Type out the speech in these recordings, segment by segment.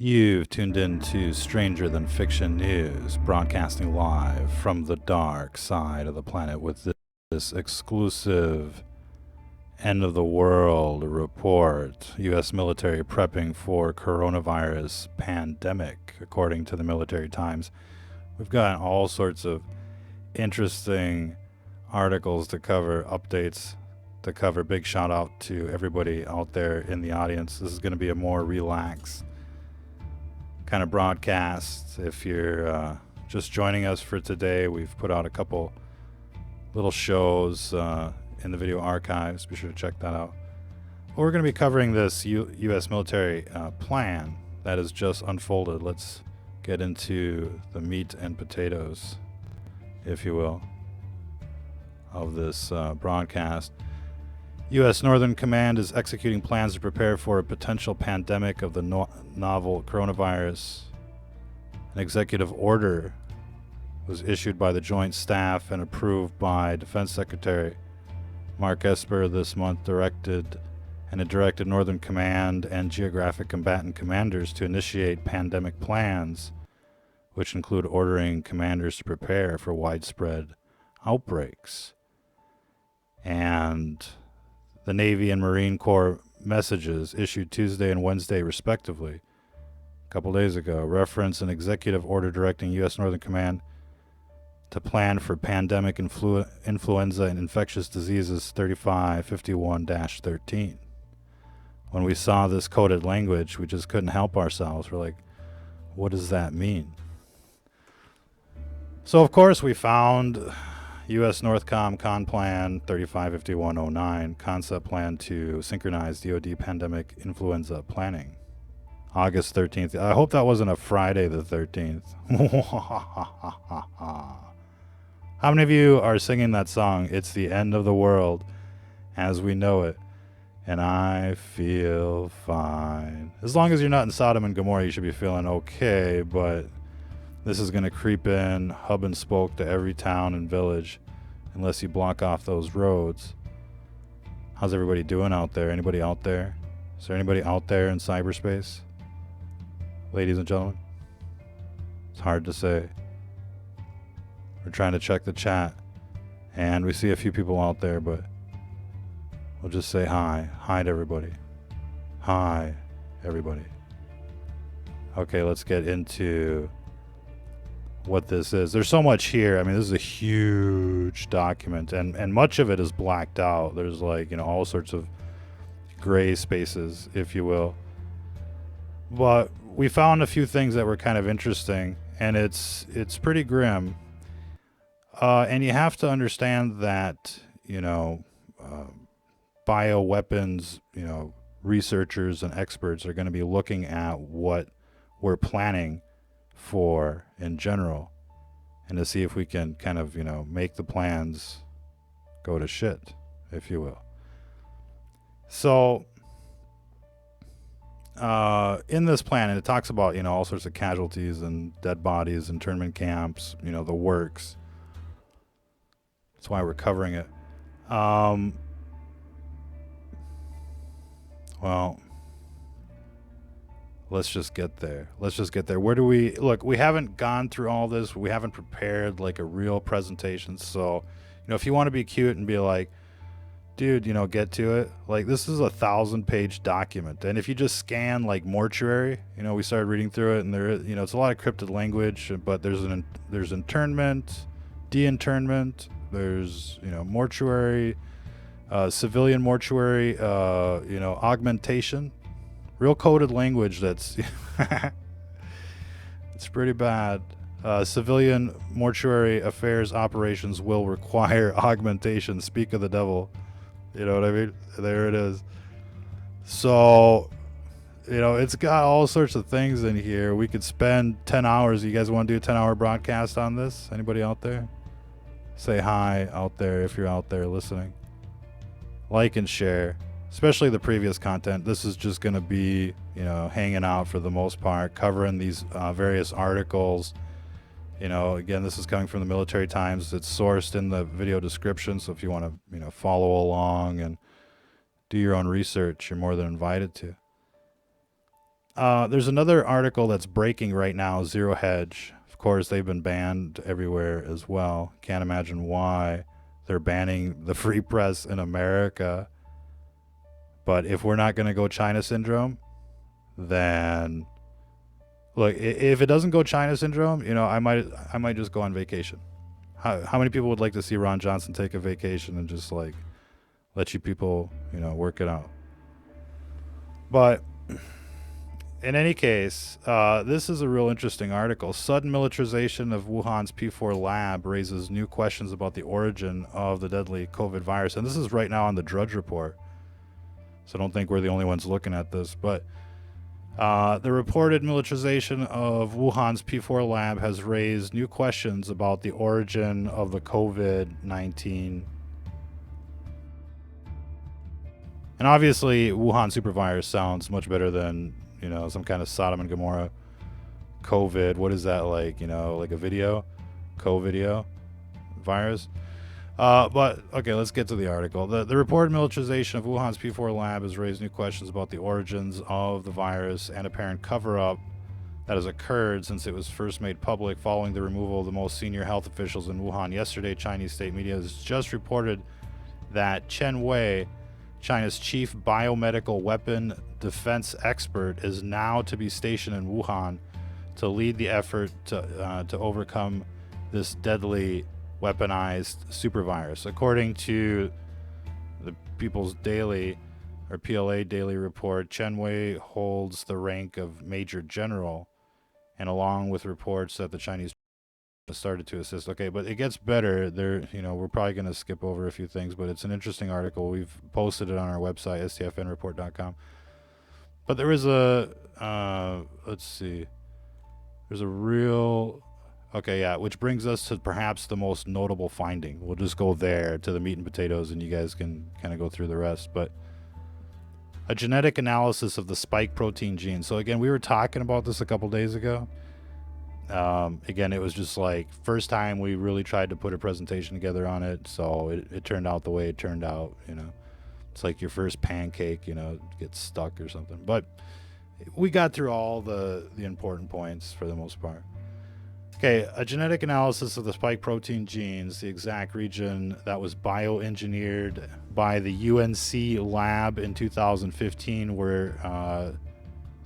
You've tuned in to Stranger Than Fiction News, broadcasting live from the dark side of the planet with this exclusive end of the world report. U.S. military prepping for coronavirus pandemic, according to the Military Times. We've got all sorts of interesting articles to cover, updates to cover. Big shout out to everybody out there in the audience. This is going to be a more relaxed kind of broadcast. If you're just joining us for today, we've put out a couple little shows in the video archives. Be sure to check that out. Well, we're going to be covering this U.S. military plan that has just unfolded. Let's get into the meat and potatoes, if you will, of this broadcast. U.S. Northern Command is executing plans to prepare for a potential pandemic of the novel coronavirus. An executive order was issued by the Joint Staff and approved by Defense Secretary Mark Esper this month, directed Northern Command and geographic combatant commanders to initiate pandemic plans, which include ordering commanders to prepare for widespread outbreaks. And the Navy and Marine Corps messages issued Tuesday and Wednesday, respectively, a couple days ago, reference an executive order directing U.S. Northern Command to plan for pandemic influenza and infectious diseases 3551-13. When we saw this coded language, we just couldn't help ourselves. We're like, what does that mean? So, of course, we found U.S. Northcom Con Plan 355109, concept plan to synchronize DoD pandemic influenza planning. August 13th. I hope that wasn't a Friday the 13th. How many of you are singing that song, It's the End of the World as We Know It, and I feel fine? As long as you're not in Sodom and Gomorrah, you should be feeling okay, but this is going to creep in hub and spoke to every town and village unless you block off those roads. How's everybody doing out there? Anybody out there? Is there anybody out there in cyberspace? Ladies and gentlemen? It's hard to say. We're trying to check the chat, and we see a few people out there, but we'll just say hi. Hi to everybody. Hi, everybody. Okay, let's get into what this is. There's so much here. I mean, this is a huge document, and much of it is blacked out. There's like, all sorts of gray spaces, if you will. But we found a few things that were kind of interesting, and it's pretty grim. And you have to understand that, bioweapons, researchers and experts are going to be looking at what we're planning for in general, and to see if we can kind of make the plans go to shit, if you will. So in this plan, and it talks about all sorts of casualties and dead bodies, internment camps, the works. That's why we're covering it. Well, let's just get there. Where do we look? We haven't gone through all this. We haven't prepared like a real presentation. So, if you want to be cute and be like, dude, get to it. Like, this is a 1,000-page document. And if you just scan like mortuary, we started reading through it, and there, it's a lot of cryptic language, but there's internment, de-internment, there's, mortuary, civilian mortuary, augmentation. Real coded language that's it's pretty bad. Civilian mortuary affairs operations will require augmentation. Speak of the devil. You know what I mean? There it is. So, it's got all sorts of things in here. We could spend 10 hours. You guys want to do a 10-hour broadcast on this? Anybody out there? Say hi out there if you're out there listening. Like and share. Especially the previous content. This is just going to be, hanging out for the most part, covering these various articles. Again, this is coming from the Military Times. It's sourced in the video description, so if you want to, follow along and do your own research, you're more than invited to. There's another article that's breaking right now, Zero Hedge. Of course, they've been banned everywhere as well. Can't imagine why they're banning the free press in America. But if we're not going to go China syndrome, then look, if it doesn't go China syndrome, I might just go on vacation. How many people would like to see Ron Johnson take a vacation and just like let you people, work it out? But in any case, this is a real interesting article. Sudden militarization of Wuhan's P4 lab raises new questions about the origin of the deadly COVID virus. And this is right now on the Drudge Report. So I don't think we're the only ones looking at this. But the reported militarization of Wuhan's P4 lab has raised new questions about the origin of the COVID-19. And obviously, Wuhan supervirus sounds much better than, some kind of Sodom and Gomorrah COVID. What is that like? Like a video? Co-video virus? But, okay, let's get to the article. The reported militarization of Wuhan's P4 lab has raised new questions about the origins of the virus and apparent cover-up that has occurred since it was first made public following the removal of the most senior health officials in Wuhan. Yesterday, Chinese state media has just reported that Chen Wei, China's chief biomedical weapon defense expert, is now to be stationed in Wuhan to lead the effort to overcome this deadly weaponized supervirus. According to the People's Daily, or PLA Daily Report, Chen Wei holds the rank of Major General, and along with reports that the Chinese started to assist. Okay, but it gets better. We're probably going to skip over a few things, but it's an interesting article. We've posted it on our website, stfnreport.com. But there is there's a real, which brings us to perhaps the most notable finding. We'll just go there to the meat and potatoes, and you guys can kind of go through the rest. But a genetic analysis of the spike protein gene. So again, we were talking about this a couple days ago. Again, it was just like first time we really tried to put a presentation together on it, so it turned out the way it turned out. It's like your first pancake, gets stuck or something. But we got through all the important points for the most part. Okay, a genetic analysis of the spike protein genes, the exact region that was bioengineered by the UNC lab in 2015, where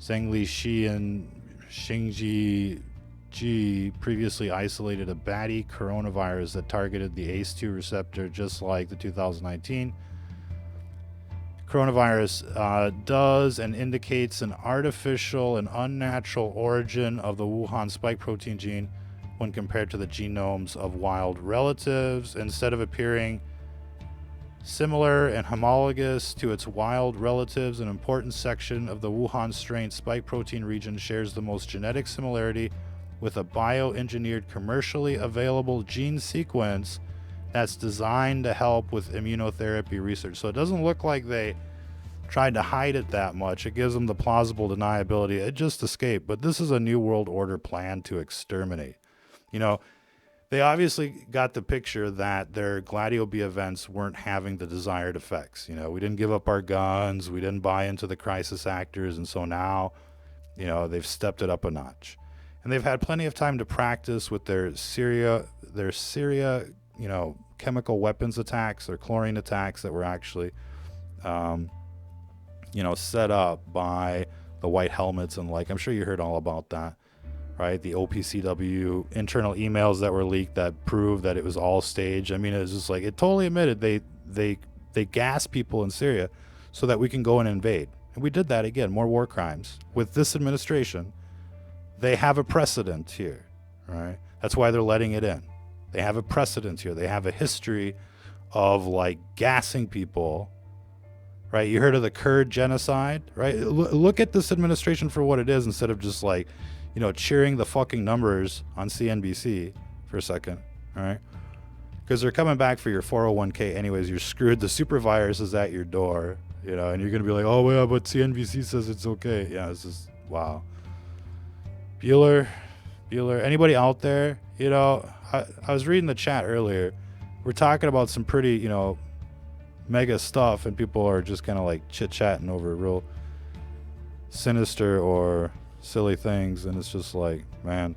Zhengli Shi and Xingji G previously isolated a batty coronavirus that targeted the ACE2 receptor, just like the 2019 coronavirus does, and indicates an artificial and unnatural origin of the Wuhan spike protein gene when compared to the genomes of wild relatives. Instead of appearing similar and homologous to its wild relatives, an important section of the Wuhan strain spike protein region shares the most genetic similarity with a bioengineered commercially available gene sequence that's designed to help with immunotherapy research. So it doesn't look like they tried to hide it that much. It gives them the plausible deniability. It just escaped. But this is a New World Order plan to exterminate. They obviously got the picture that their Gladio B events weren't having the desired effects. We didn't give up our guns. We didn't buy into the crisis actors. And so now, they've stepped it up a notch. And they've had plenty of time to practice with their Syria, chemical weapons attacks, their chlorine attacks that were actually, set up by the white helmets and I'm sure you heard all about that, right? The OPCW internal emails that were leaked that proved that it was all staged. I mean, it was just like, it totally admitted they gas people in Syria so that we can go and invade. And we did that again, more war crimes. With this administration, they have a precedent here, right? That's why they're letting it in. They have a precedent here. They have a history of gassing people, right? You heard of the Kurd genocide, right? Look at this administration for what it is instead of just cheering the fucking numbers on CNBC for a second, all right? Because they're coming back for your 401k anyways. You're screwed. The super virus is at your door, and you're going to be like, oh, yeah, but CNBC says it's okay. Yeah, it's just, wow. Bueller, anybody out there? I was reading the chat earlier. We're talking about some pretty, mega stuff, and people are just kind of chit-chatting over real sinister or silly things, and it's just like, man,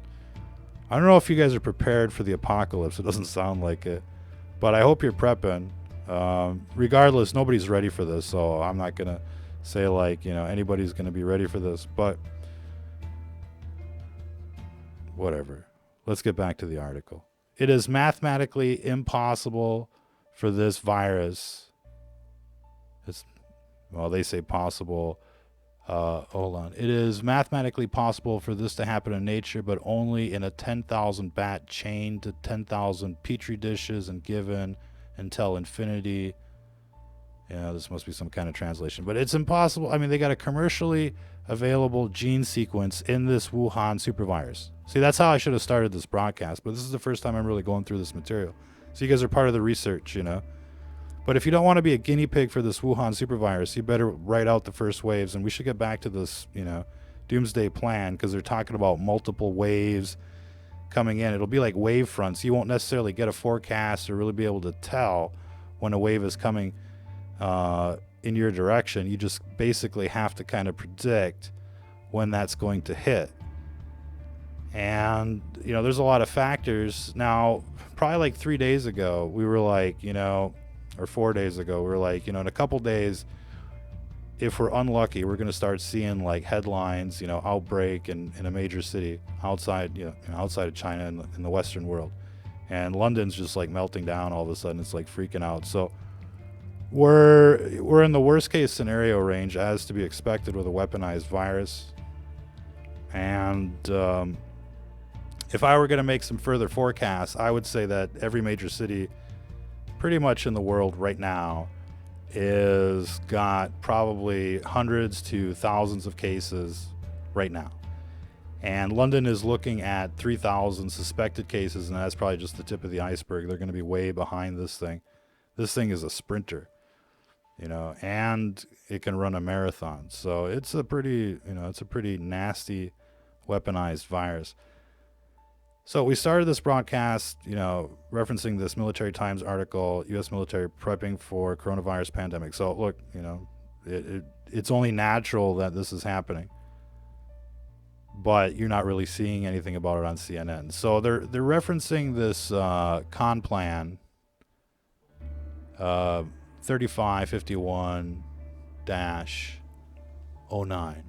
I don't know if you guys are prepared for the apocalypse. It doesn't sound like it, but I hope you're prepping. Regardless, nobody's ready for this, so I'm not gonna say like, anybody's gonna be ready for this, but whatever. Let's get back to the article. It is mathematically impossible for this virus. They say possible. Hold on. It is mathematically possible for this to happen in nature, but only in a 10,000 bat chain to 10,000 petri dishes and given until infinity. This must be some kind of translation, but it's impossible. I mean, they got a commercially available gene sequence in this Wuhan supervirus. See, that's how I should have started this broadcast, but this is the first time I'm really going through this material. So you guys are part of the research, But if you don't want to be a guinea pig for this Wuhan supervirus, you better write out the first waves, and we should get back to this, doomsday plan, because they're talking about multiple waves coming in. It'll be like wave fronts. You won't necessarily get a forecast or really be able to tell when a wave is coming in your direction. You just basically have to kind of predict when that's going to hit. And, there's a lot of factors. Now, probably like 3 days ago, we were like, or 4 days ago, we were like, in a couple days, if we're unlucky, we're going to start seeing like headlines, outbreak in a major city outside of China in the Western world. And London's just like melting down all of a sudden. It's like freaking out. So we're in the worst case scenario range, as to be expected with a weaponized virus. And if I were going to make some further forecasts, I would say that every major city pretty much in the world right now is got probably hundreds to thousands of cases right now. And London is looking at 3,000 suspected cases, and that's probably just the tip of the iceberg. They're going to be way behind this thing. This thing is a sprinter, and it can run a marathon. So it's a pretty nasty weaponized virus. So we started this broadcast, referencing this Military Times article, U.S. military prepping for coronavirus pandemic. So look, it's only natural that this is happening, but you're not really seeing anything about it on CNN. So they're referencing this con plan 3551-09.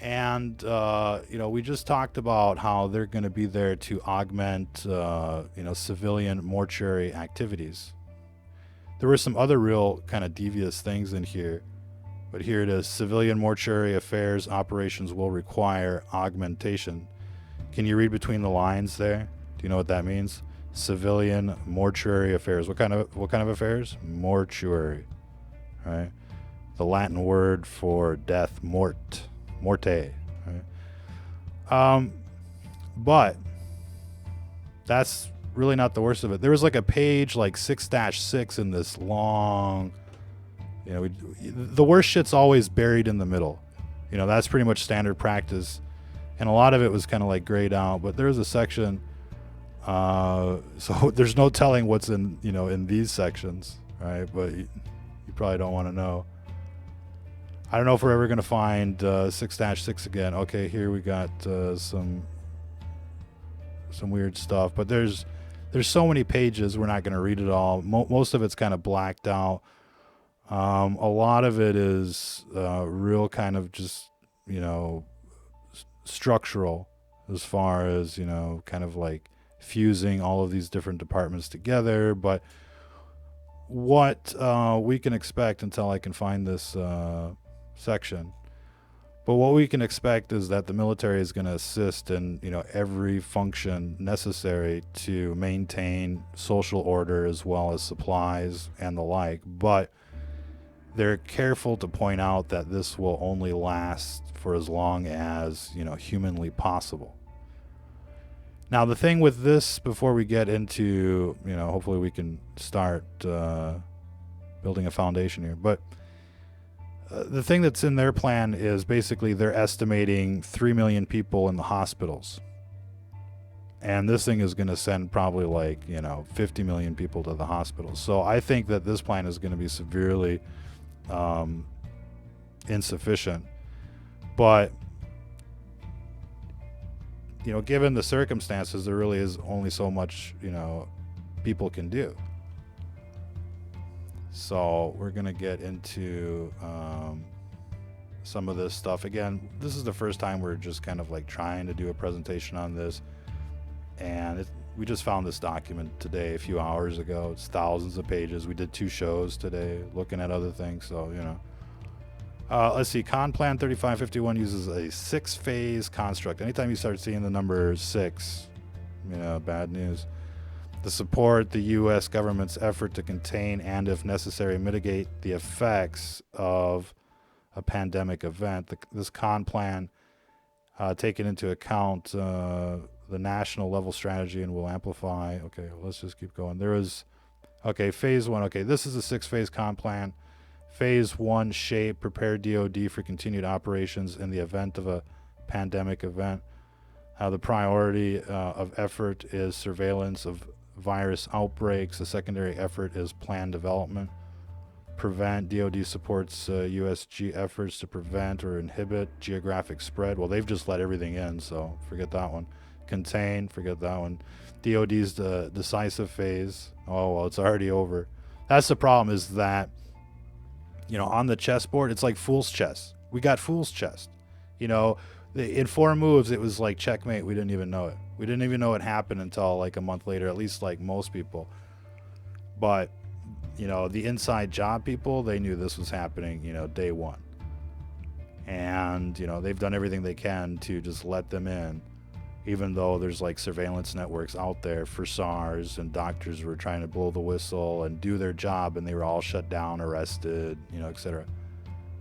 And, we just talked about how they're going to be there to augment, civilian mortuary activities. There were some other real kind of devious things in here, but here it is. Civilian mortuary affairs operations will require augmentation. Can you read between the lines there? Do you know what that means? Civilian mortuary affairs. What kind of affairs? Mortuary, right? The Latin word for death, morte, right? But that's really not the worst of it. There was like a page like 6-6 in this long, the worst shit's always buried in the middle. That's pretty much standard practice, and a lot of it was kind of like grayed out, but there's a section, so there's no telling what's in in these sections, right? But you probably don't want to know. I don't know if we're ever going to find 6-6 again. Okay, here we got some weird stuff, but there's so many pages, we're not going to read it all. Most of it's kind of blacked out. A lot of it is real kind of just, structural, as far as, kind of like fusing all of these different departments together. But what we can expect, until I can find this section, but what we can expect is that the military is going to assist in every function necessary to maintain social order, as well as supplies and the like. But they're careful to point out that this will only last for as long as humanly possible. Now, the thing with this, before we get into hopefully we can start building a foundation here, but the thing that's in their plan is basically they're estimating 3 million people in the hospitals. And this thing is going to send probably like, 50 million people to the hospitals. So I think that this plan is going to be severely insufficient. But, you know, given the circumstances, there really is only so much, you know, people can do. So we're going to get into some of this stuff. Again, this is the first time we're just kind of like trying to do a presentation on this. And we just found this document today, a few hours ago. It's thousands of pages. We did 2 shows today looking at other things. So, you know. Let's see. Plan 3551 uses a 6-phase construct. Anytime you start seeing the number 6, you know, bad news. To support the U.S. government's effort to contain and, if necessary, mitigate the effects of a pandemic event. This plan, taking into account the national level strategy and will amplify. Okay, let's just keep going. Phase 1. Okay, this is a 6-phase plan. Phase 1 shape, prepare DoD for continued operations in the event of a pandemic event. The priority of effort is surveillance of virus outbreaks. The secondary effort is plan development. Prevent, DoD supports USG efforts to prevent or inhibit geographic spread. Well, they've just let everything in, so forget that one. Contain, forget that one. DoD's the decisive phase. Oh, well, it's already over. That's the problem, is that, you know, on the chessboard, it's like fool's chess. We got fool's chess. You know, in 4 moves, it was like checkmate. We didn't even know it. We didn't even know it happened until like a month later, at least like most people. But, you know, the inside job people, they knew this was happening, you know, day 1. And, you know, they've done everything they can to just let them in, even though there's like surveillance networks out there for SARS, and doctors were trying to blow the whistle and do their job, and they were all shut down, arrested, you know, etc.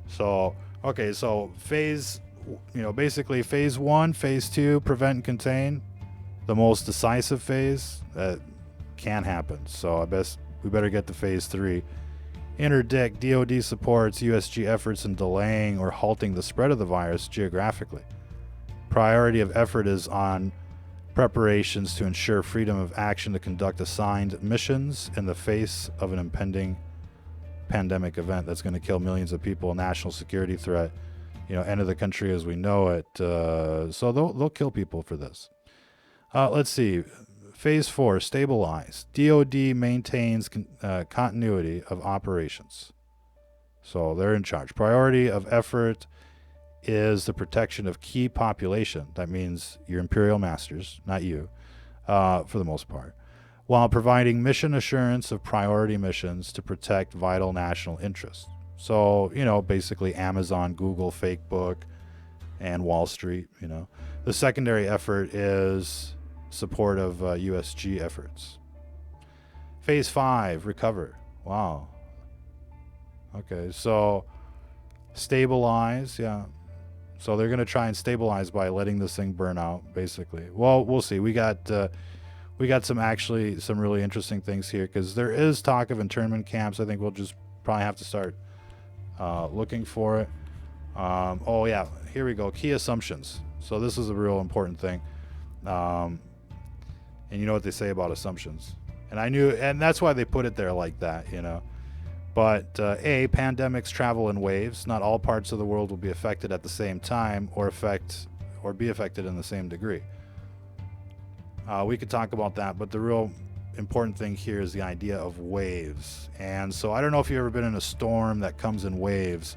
So, okay, so basically phase 1, phase 2, prevent and contain, the most decisive phase that can happen. So I guess we better get to phase 3. Interdict, DoD supports USG efforts in delaying or halting the spread of the virus geographically. Priority of effort is on preparations to ensure freedom of action to conduct assigned missions in the face of an impending pandemic event that's going to kill millions of people, national security threat, you know, end of the country as we know it. So they'll kill people for this. Let's see. Phase 4, stabilize. DoD maintains continuity of operations. So they're in charge. Priority of effort is the protection of key population. That means your imperial masters, not you, for the most part, while providing mission assurance of priority missions to protect vital national interests. So, you know, basically Amazon, Google, Facebook, and Wall Street, you know. The secondary effort is support of USG efforts. Phase 5, recover. Wow. Okay, so stabilize, yeah. So they're going to try and stabilize by letting this thing burn out, basically. Well, we'll see. We got some really interesting things here, because there is talk of internment camps. I think we'll just probably have to start looking for it. Oh, yeah, here we go. Key assumptions. So this is a real important thing. And you know what they say about assumptions. And that's why they put it there like that, you know. But pandemics travel in waves. Not all parts of the world will be affected at the same time or be affected in the same degree. We could talk about that, but the real important thing here is the idea of waves. And so I don't know if you've ever been in a storm that comes in waves,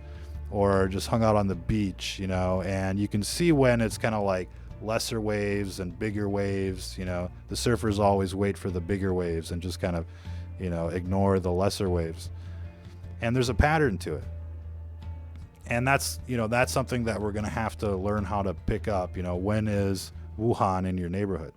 or just hung out on the beach, you know, and you can see when it's kind of like lesser waves and bigger waves, you know. The surfers always wait for the bigger waves and just kind of, you know, ignore the lesser waves. And there's a pattern to it. And that's something that we're going to have to learn how to pick up. You know, when is Wuhan in your neighborhood?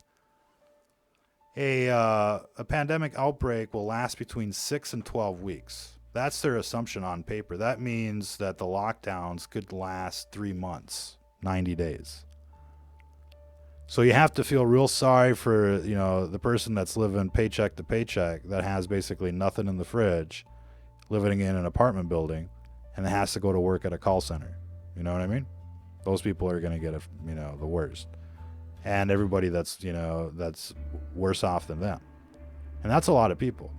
A pandemic outbreak will last between 6 and 12 weeks. That's their assumption on paper. That means that the lockdowns could last 3 months, 90 days. So you have to feel real sorry for, you know, the person that's living paycheck to paycheck, that has basically nothing in the fridge, living in an apartment building, and has to go to work at a call center. You know what I mean? Those people are going to get, the worst. And everybody that's worse off than them. And that's a lot of people.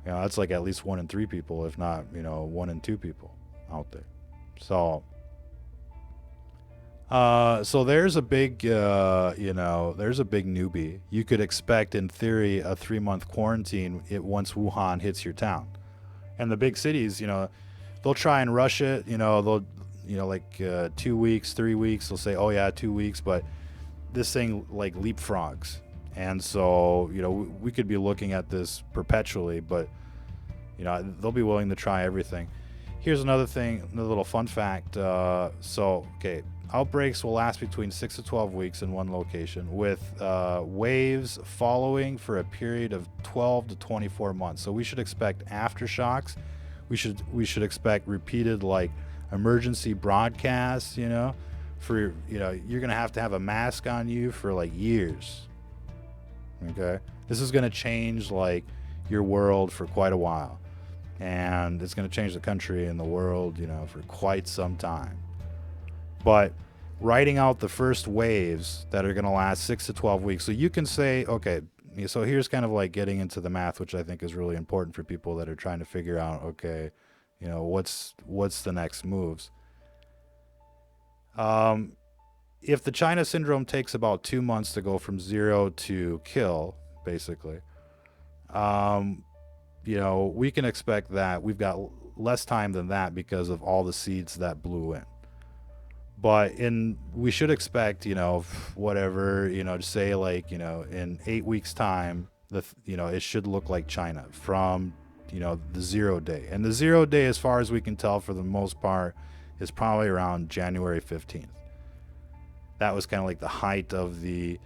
You know, that's like at least 1 in 3 people, if not, 1 in 2 people out there. So, so there's a big, there's a big newbie. You could expect, in theory, a 3-month quarantine once Wuhan hits your town. And the big cities, they'll try and rush it. They'll, like 2 weeks, 3 weeks. They'll say, oh yeah, 2 weeks, but this thing like leapfrogs. And so, we could be looking at this perpetually, but they'll be willing to try everything. Here's another thing, another little fun fact. Outbreaks will last between 6 to 12 weeks in one location, with waves following for a period of 12 to 24 months. So we should expect aftershocks. We should expect repeated like emergency broadcasts. For you're gonna have to have a mask on you for like years. Okay, this is gonna change like your world for quite a while, and it's gonna change the country and the world, for quite some time. But writing out the first waves that are going to last 6 to 12 weeks. So you can say, okay, so here's kind of like getting into the math, which I think is really important for people that are trying to figure out, okay, what's the next moves. If the China syndrome takes about 2 months to go from 0 to kill, basically, we can expect that we've got less time than that because of all the seeds that blew in. But we should expect, whatever, say like, in 8 weeks time, it should look like China from, the 0 day. And the 0 day, as far as we can tell, for the most part, is probably around January 15th. That was kind of like the height of the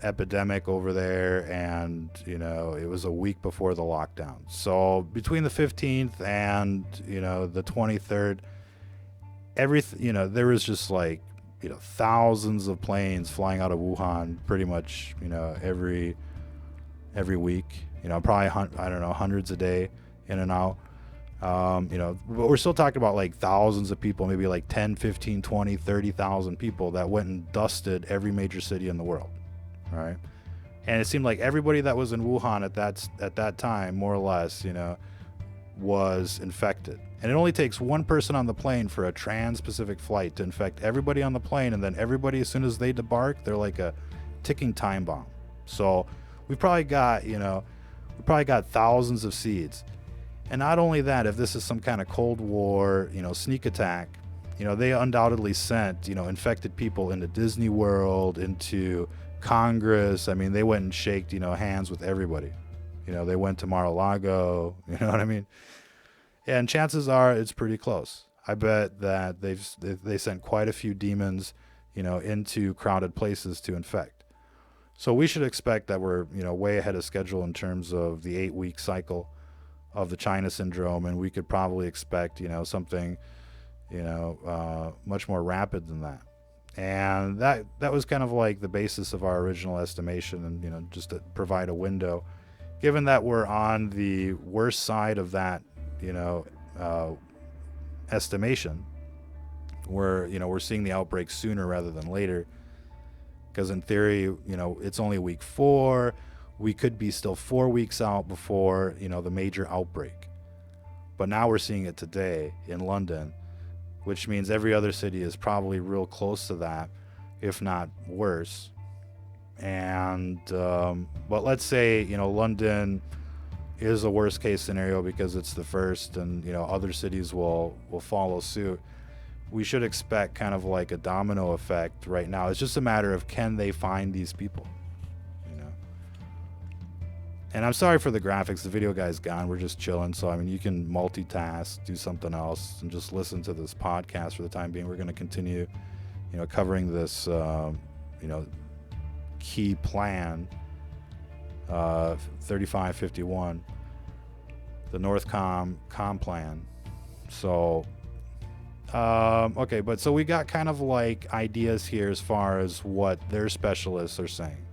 epidemic over there, and it was a week before the lockdown. So between the 15th and the 23rd, there was just like thousands of planes flying out of Wuhan pretty much every week, probably hundreds a day in and out. But we're still talking about like thousands of people, maybe like 10, 15, 20, 30,000 people that went and dusted every major city in the world. Right. And it seemed like everybody that was in Wuhan at that time, more or less, was infected. And it only takes one person on the plane for a trans-Pacific flight to infect everybody on the plane, and then everybody, as soon as they debark, they're like a ticking time bomb. So we probably got thousands of seeds. And not only that, if this is some kind of Cold War, sneak attack, they undoubtedly sent, infected people into Disney World, into Congress. I mean, they went and shaked, hands with everybody. They went to Mar-a-Lago, you know what I mean? And chances are it's pretty close. I bet that they sent quite a few demons, into crowded places to infect. So we should expect that we're, way ahead of schedule in terms of the 8-week cycle of the China syndrome, and we could probably expect, something, much more rapid than that. And that was kind of like the basis of our original estimation, and just to provide a window, given that we're on the worst side of that, estimation, where we're seeing the outbreak sooner rather than later, because in theory, it's only week 4. We could be still 4 weeks out before the major outbreak, but now we're seeing it today in London, which means every other city is probably real close to that, if not worse. And but let's say London is a worst case scenario because it's the first, and other cities will follow suit. We should expect kind of like a domino effect right now. It's just a matter of, can they find these people, And I'm sorry for the graphics. The video guy's gone. We're just chilling. So you can multitask, do something else, and just listen to this podcast for the time being. We're going to continue covering this key plan, 3551, the Northcom plan. So okay, but so we got kind of like ideas here as far as what their specialists are saying,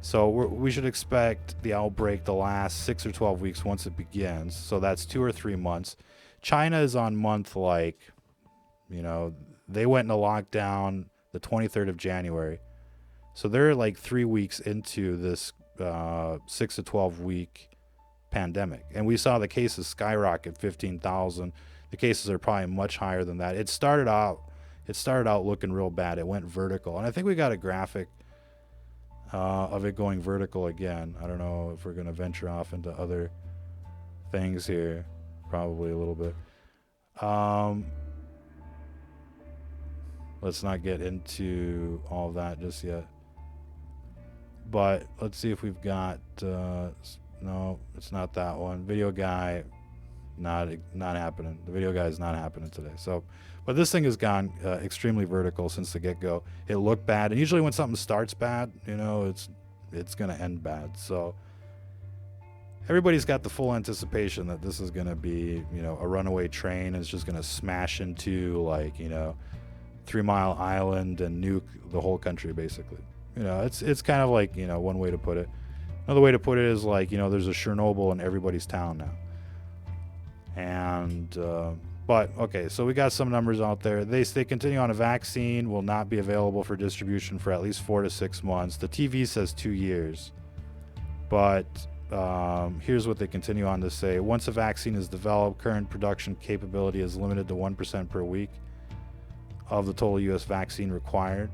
so we should expect the outbreak to last 6 or 12 weeks once it begins. So that's 2 or 3 months. China is on month they went into lockdown the 23rd of January. So they're like 3 weeks into this 6 to 12 week pandemic. And we saw the cases skyrocket 15,000 the cases are probably much higher than that. It started out looking real bad. It went vertical, and I think we got a graphic of it going vertical again. I don't know if we're going to venture off into other things here. Probably a little bit. Let's not get into all that just yet. But let's see if we've got no, it's not that one. Video guy, not happening. The video guy is not happening today. So, but this thing has gone extremely vertical since the get-go. It looked bad, and usually when something starts bad, you know, it's gonna end bad. So everybody's got the full anticipation that this is gonna be, you know, a runaway train. It's just gonna smash into, like, you know, 3 Mile Island and nuke the whole country, basically. You know, it's kind of like, you know, one way to put it. Another way to put it is like, you know, there's a Chernobyl in everybody's town now. And but okay, so we got some numbers out there. They continue on. A vaccine will not be available for distribution for at least 4 to 6 months. The TV says 2 years, but here's what they continue on to say. Once a vaccine is developed, current production capability is limited to 1% per week of the total U.S. vaccine required.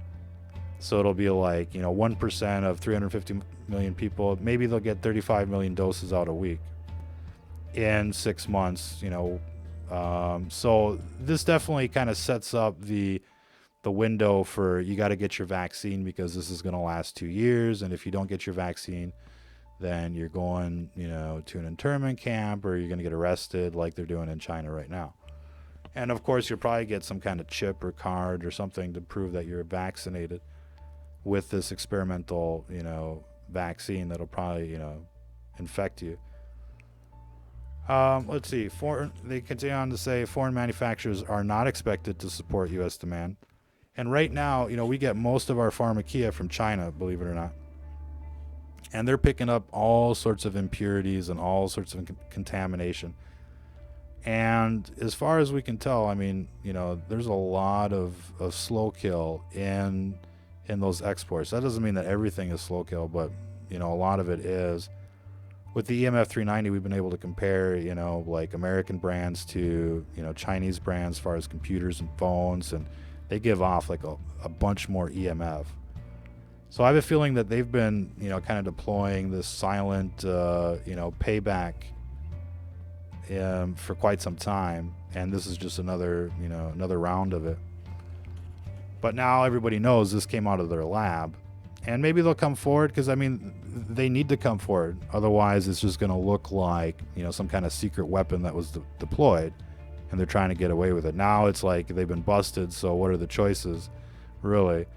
So it'll be like, you know, 1% of 350 million people. Maybe they'll get 35 million doses out a week in 6 months, you know. So this definitely kind of sets up the window for, you got to get your vaccine because this is going to last 2 years. And if you don't get your vaccine, then you're going, you know, to an internment camp, or you're going to get arrested like they're doing in China right now. And of course, you'll probably get some kind of chip or card or something to prove that you're vaccinated with this experimental, you know, vaccine that'll probably, you know, infect you. Let's see. They continue on to say foreign manufacturers are not expected to support U.S. demand. And right now, you know, we get most of our pharmacia from China, believe it or not. And they're picking up all sorts of impurities and all sorts of contamination. And as far as we can tell, I mean, you know, there's a lot of slow kill in those exports. That doesn't mean that everything is slow kill, but, you know, a lot of it is. With the EMF 390, we've been able to compare, you know, like American brands to, you know, Chinese brands as far as computers and phones, and they give off like a bunch more EMF. So I have a feeling that they've been, you know, kind of deploying this silent, you know, payback for quite some time, and this is just another, you know, another round of it. But now everybody knows this came out of their lab, and maybe they'll come forward, because I mean, they need to come forward. Otherwise, it's just going to look like, you know, some kind of secret weapon that was deployed, and they're trying to get away with it. Now it's like they've been busted, so what are the choices, really?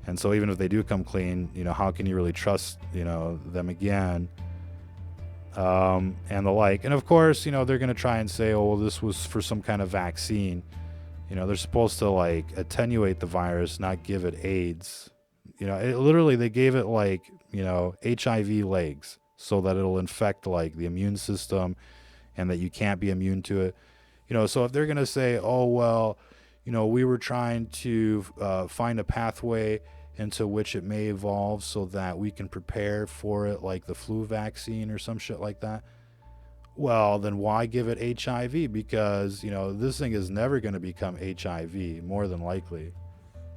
And so even if they do come clean, you know, how can you really trust, you know, them again? And the like. And of course, you know, they're going to try and say, oh, well, this was for some kind of vaccine. You know, they're supposed to like attenuate the virus, not give it AIDS. You know, literally they gave it like, you know, HIV legs, so that it'll infect like the immune system and that you can't be immune to it. You know, so if they're going to say, oh, well, you know, we were trying to find a pathway into which it may evolve so that we can prepare for it, like the flu vaccine or some shit like that. Well, then why give it HIV? Because, you know, this thing is never going to become HIV, more than likely.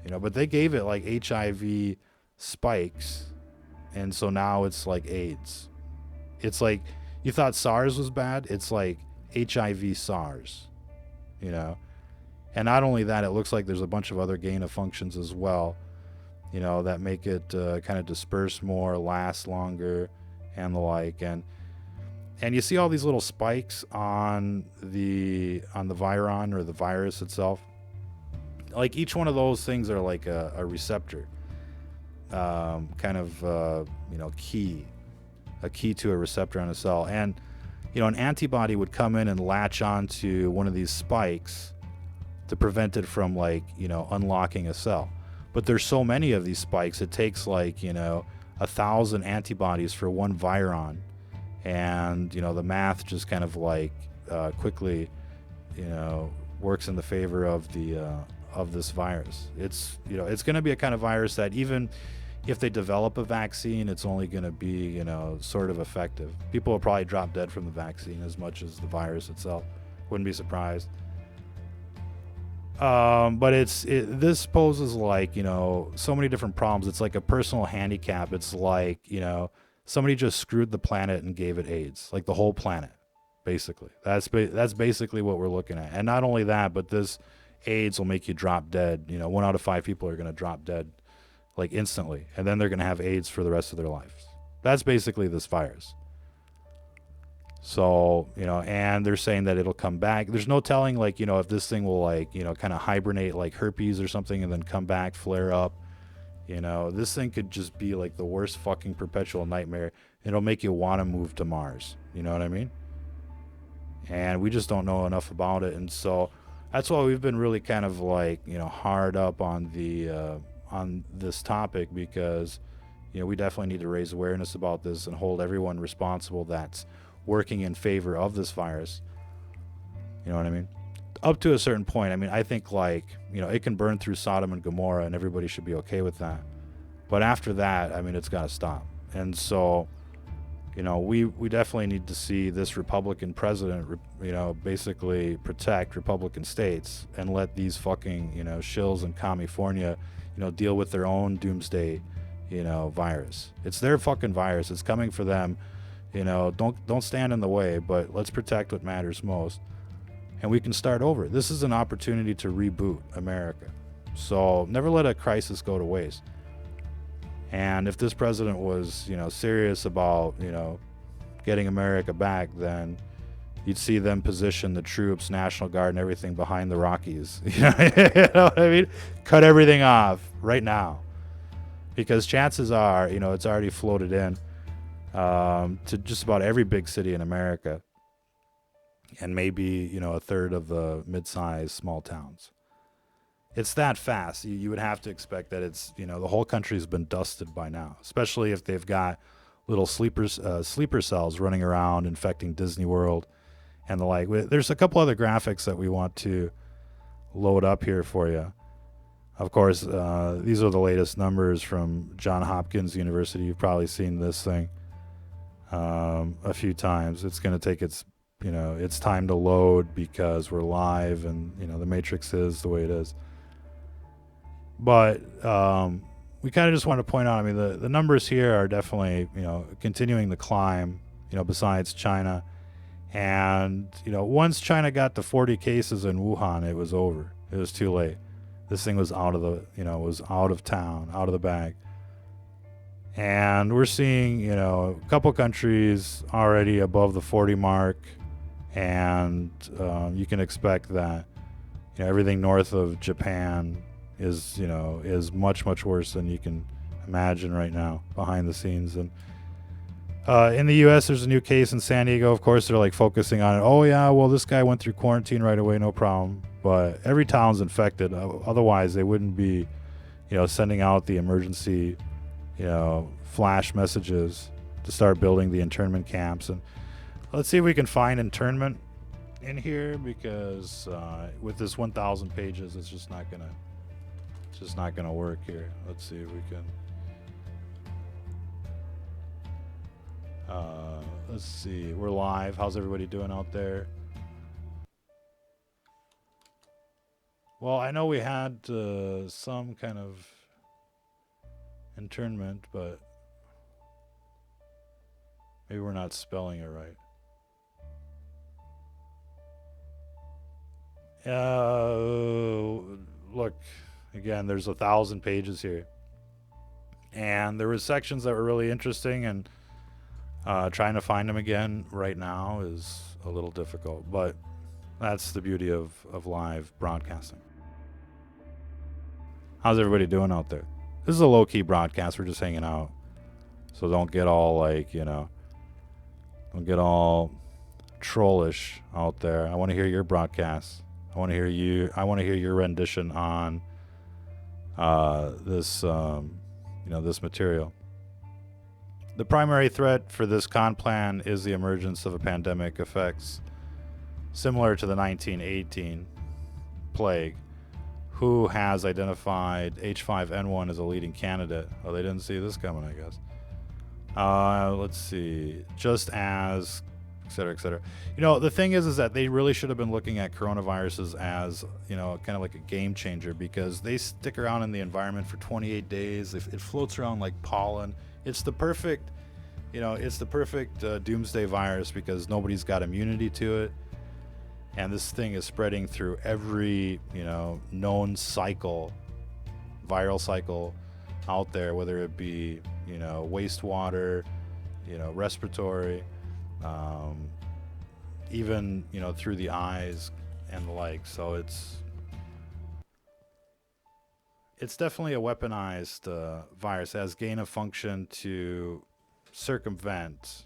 You know, but they gave it like HIV spikes, and so now it's like AIDS. It's like, you thought SARS was bad, it's like HIV SARS, you know. And not only that, it looks like there's a bunch of other gain of functions as well, you know, that make it kind of disperse more, last longer, and the like. And you see all these little spikes on the viron, or the virus itself. Like each one of those things are like a receptor, kind of you know, a key to a receptor on a cell. And you know, an antibody would come in and latch onto one of these spikes to prevent it from, like, you know, unlocking a cell. But there's so many of these spikes, it takes like, you know, 1,000 antibodies for one viron. And, you know, the math just kind of like quickly, you know, works in the favor of this virus. It's, you know, it's going to be a kind of virus that even if they develop a vaccine, it's only going to be, you know, sort of effective. People will probably drop dead from the vaccine as much as the virus itself. Wouldn't be surprised. But this poses like, you know, so many different problems. It's like a personal handicap. It's like, you know, somebody just screwed the planet and gave it AIDS, like the whole planet, basically. That's basically what we're looking at. And not only that, but this AIDS will make you drop dead. You know, 1 out of 5 people are going to drop dead like instantly, and then they're going to have AIDS for the rest of their lives. That's basically this virus. So, you know, and they're saying that it'll come back. There's no telling, like, you know, if this thing will, like, you know, kind of hibernate like herpes or something and then come back, flare up. You know, this thing could just be like the worst fucking perpetual nightmare. It'll make you want to move to Mars. You know what I mean? And we just don't know enough about it. And so that's why we've been really kind of like, you know, hard up on the on this topic, because, you know, we definitely need to raise awareness about this and hold everyone responsible that's working in favor of this virus. You know what I mean? Up to a certain point. I mean, I think, like, you know, it can burn through Sodom and Gomorrah and everybody should be okay with that. But after that, I mean, it's got to stop. And so, you know, we definitely need to see this Republican president, you know, basically protect Republican states and let these fucking, you know, shills in California, you know, deal with their own doomsday, you know, virus. It's their fucking virus. It's coming for them. You know, don't stand in the way, but let's protect what matters most. And we can start over. This is an opportunity to reboot America. So never let a crisis go to waste. And if this president was, you know, serious about, you know, getting America back, then you'd see them position the troops, National Guard, and everything behind the Rockies. You know what I mean? Cut everything off right now. Because chances are, you know, it's already floated in to just about every big city in America, and maybe, you know, a third of the mid-sized small towns. It's that fast. You would have to expect that it's, you know, the whole country's been dusted by now, especially if they've got little sleeper cells running around infecting Disney World and the like. There's a couple other graphics that we want to load up here for you. Of course, these are the latest numbers from Johns Hopkins University. You've probably seen this thing a few times. It's going to take its time to load because we're live and, you know, the matrix is the way it is. But we kind of just want to point out, I mean, the numbers here are definitely, you know, continuing to climb, you know, besides China. And, you know, once China got to 40 cases in Wuhan, it was over. It was too late. This thing was out of the, you know, was out of town, out of the bag. And we're seeing, you know, a couple countries already above the 40 mark. And you can expect that, you know, everything north of Japan is, you know, is much, much worse than you can imagine right now behind the scenes. And in the U.S., there's a new case in San Diego. Of course, they're like focusing on it. Oh, yeah, well, this guy went through quarantine right away, no problem. But every town's infected. Otherwise, they wouldn't be, you know, sending out the emergency, you know, flash messages to start building the internment camps. And let's see if we can find internment in here, because with this 1,000 pages, it's just not gonna work here. Let's see if we can. Let's see. We're live. How's everybody doing out there? Well, I know we had some kind of internment, but maybe we're not spelling it right. Look, again, there's 1,000 pages here. And there were sections that were really interesting, and trying to find them again right now is a little difficult. But that's the beauty of live broadcasting. How's everybody doing out there? This is a low-key broadcast. We're just hanging out. So don't get all, like, you know, don't get all trollish out there. I want to hear your broadcast. I want to hear your rendition on this, you know, this material. The primary threat for this con plan is the emergence of a pandemic effects similar to the 1918 plague. Who has identified H5N1 as a leading candidate? Oh, they didn't see this coming, I guess. Let's see. Just as et cetera, et cetera. The thing is that they really should have been looking at coronaviruses as, kind of like a game changer, because they stick around in the environment for 28 days. It floats around like pollen. It's the perfect, doomsday virus, because nobody's got immunity to it. And this thing is spreading through every, known viral cycle out there, whether it be, wastewater, respiratory, even, through the eyes and the like. So it's definitely a weaponized virus. It has gain of function to circumvent,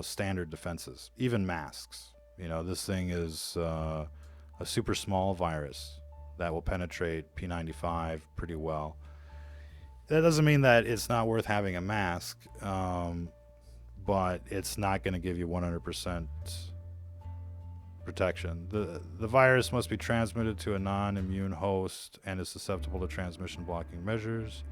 standard defenses, even masks. This thing is a super small virus that will penetrate P95 pretty well. That doesn't mean that it's not worth having a mask, but it's not going to give you 100% protection. The virus must be transmitted to a non-immune host and is susceptible to transmission blocking measures.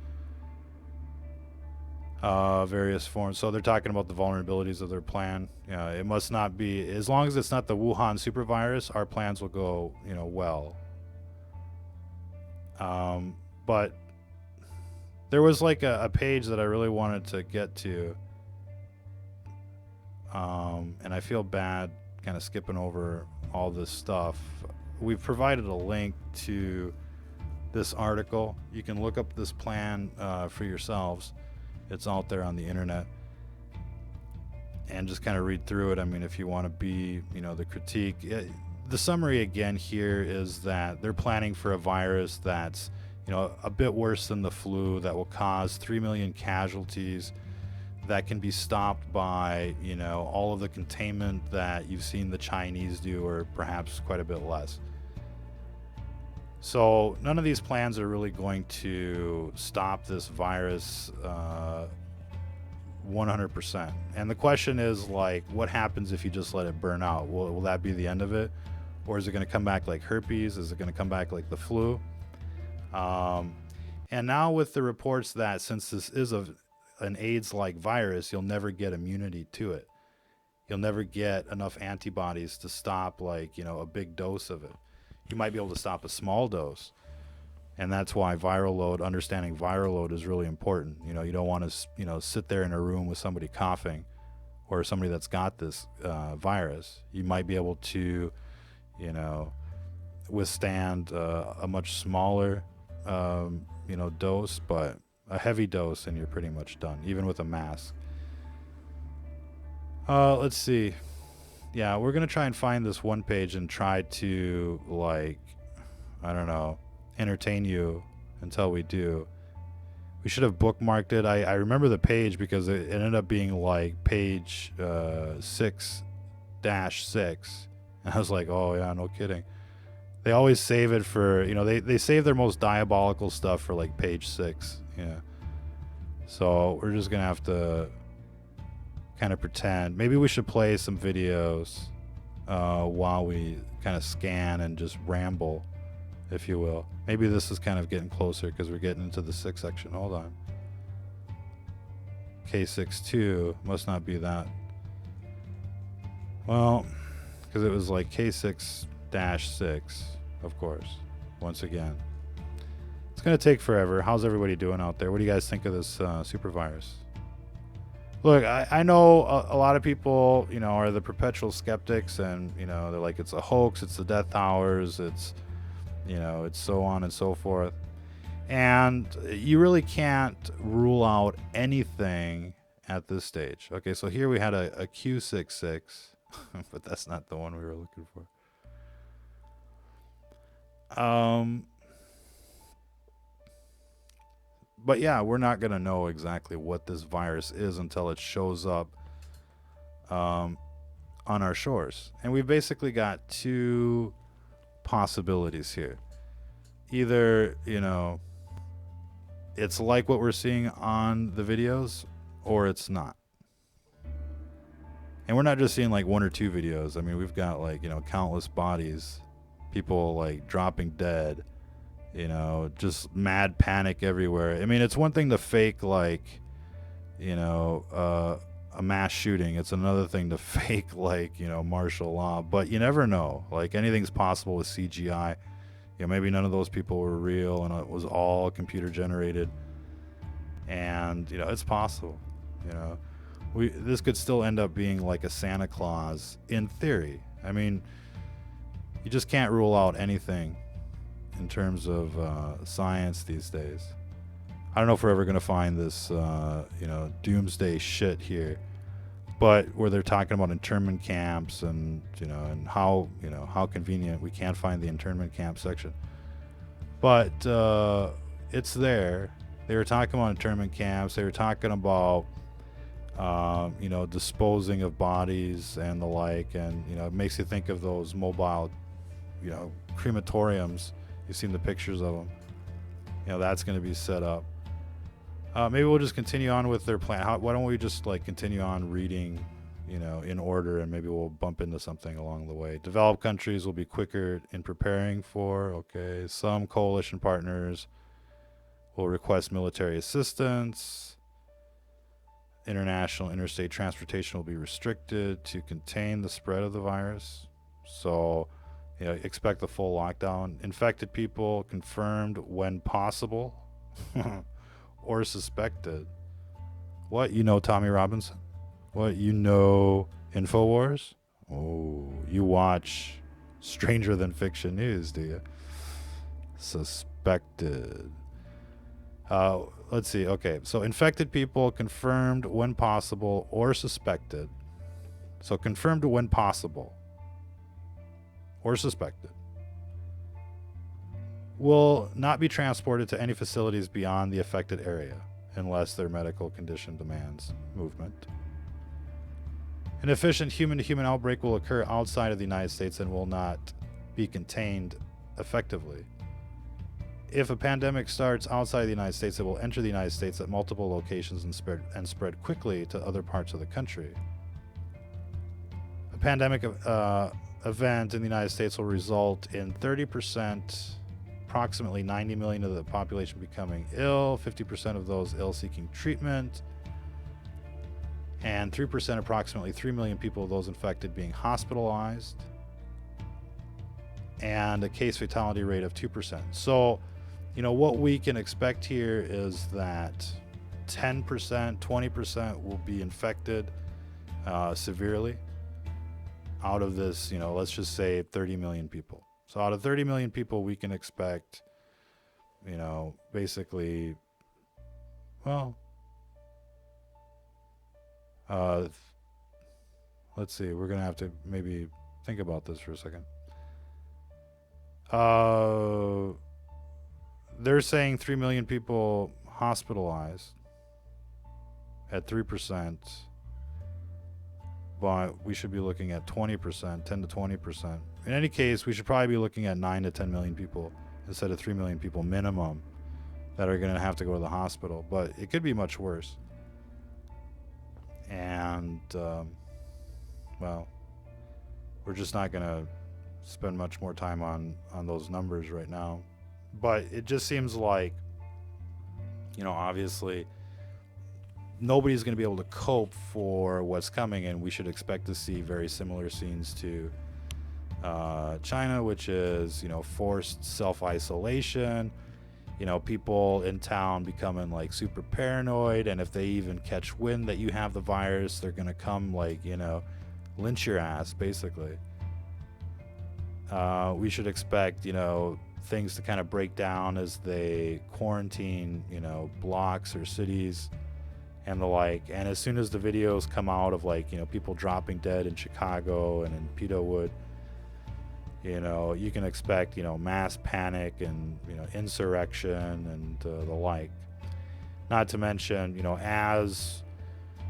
Various forms. So they're talking about the vulnerabilities of their plan. It must not be, as long as it's not the Wuhan super virus, our plans will go, well. But there was like a page that I really wanted to get to. And I feel bad kind of skipping over all this stuff. We've provided a link to this article. You can look up this plan for yourselves. It's out there on the internet. And just kind of read through it. I mean, if you want to be, the critique. The summary again here is that they're planning for a virus that's, a bit worse than the flu, that will cause 3 million casualties, that can be stopped by, all of the containment that you've seen the Chinese do, or perhaps quite a bit less. So none of these plans are really going to stop this virus 100%. And the question is, like, what happens if you just let it burn out? Will that be the end of it? Or is it going to come back like herpes? Is it going to come back like the flu? And now with the reports that since this is an AIDS-like virus, you'll never get immunity to it. You'll never get enough antibodies to stop, like, a big dose of it. You might be able to stop a small dose. And that's why understanding viral load is really important. You don't want to, sit there in a room with somebody coughing, or somebody that's got this virus. You might be able to, withstand a much smaller, dose, but a heavy dose and you're pretty much done, even with a mask. Let's see. Yeah, we're going to try and find this one page and try to, like, I don't know, entertain you until we do. We should have bookmarked it. I remember the page because it ended up being like page 6-6. And I was like, oh yeah, no kidding. They always save it for, they save their most diabolical stuff for like page 6. Yeah. So we're just going to have to kind of pretend. Maybe we should play some videos while we kind of scan and just ramble, if you will. Maybe this is kind of getting closer because we're getting into the 6 section. Hold on. K62 must not be that. Well, because it was like K6-6, of course, once again. It's going to take forever. How's everybody doing out there? What do you guys think of this super virus? Look, I know a lot of people, are the perpetual skeptics, and, they're like, it's a hoax, it's the death hours, it's, it's so on and so forth. And you really can't rule out anything at this stage. Okay, so here we had a Q66, but that's not the one we were looking for. But yeah, we're not going to know exactly what this virus is until it shows up on our shores. And we've basically got 2 possibilities here. Either, it's like what we're seeing on the videos, or it's not. And we're not just seeing like 1 or 2 videos. I mean, we've got like, countless bodies, people like dropping dead, just mad panic everywhere. I mean, it's one thing to fake like, a a mass shooting. It's another thing to fake, like, martial law. But you never know. Like, anything's possible with CGI. Maybe none of those people were real and it was all computer generated. And, it's possible. This could still end up being like a Santa Claus in theory. I mean, you just can't rule out anything in terms of science these days. I don't know if we're ever going to find this, doomsday shit here, but where they're talking about internment camps and, and how convenient we can't find the internment camp section. But it's there. They were talking about internment camps. They were talking about, disposing of bodies and the like. And, it makes you think of those mobile, crematoriums. You've seen the pictures of them. That's going to be set up. Maybe we'll just continue on with their plan. Why don't we just continue on reading, in order, and maybe we'll bump into something along the way. Developed countries will be quicker in preparing for, okay, some coalition partners will request military assistance. International interstate transportation will be restricted to contain the spread of the virus. So, expect the full lockdown. Infected people confirmed when possible. Or suspected. What, Tommy Robinson? What, InfoWars? Oh, you watch Stranger Than Fiction News, do you? Suspected. Let's see. Okay, so infected people confirmed when possible or suspected. So confirmed when possible or suspected will not be transported to any facilities beyond the affected area unless their medical condition demands movement. An efficient human-to-human outbreak will occur outside of the United States and will not be contained effectively. If a pandemic starts outside the United States, it will enter the United States at multiple locations and spread quickly to other parts of the country. A pandemic event in the United States will result in 30%, approximately 90 million of the population becoming ill, 50% of those ill seeking treatment, and 3%, approximately 3 million people, those infected, being hospitalized, and a case fatality rate of 2%. So, what we can expect here is that 10%, 20% will be infected severely out of this, let's just say 30 million people. So out of 30 million people, we can expect, basically, well, let's see. We're going to have to maybe think about this for a second. They're saying 3 million people hospitalized at 3%, but we should be looking at 20%, 10 to 20%. In any case, we should probably be looking at 9 to 10 million people instead of 3 million people minimum that are going to have to go to the hospital. But it could be much worse. And, well, we're just not going to spend much more time on those numbers right now. But it just seems like, obviously, nobody's going to be able to cope for what's coming, and we should expect to see very similar scenes to China, which is, forced self-isolation, people in town becoming like super paranoid, and if they even catch wind that you have the virus, they're going to come lynch your ass, basically. We should expect, things to kind of break down as they quarantine, blocks or cities and the like. And as soon as the videos come out of people dropping dead in Chicago and in Pedowood, you can expect, mass panic and, insurrection and the like. Not to mention, as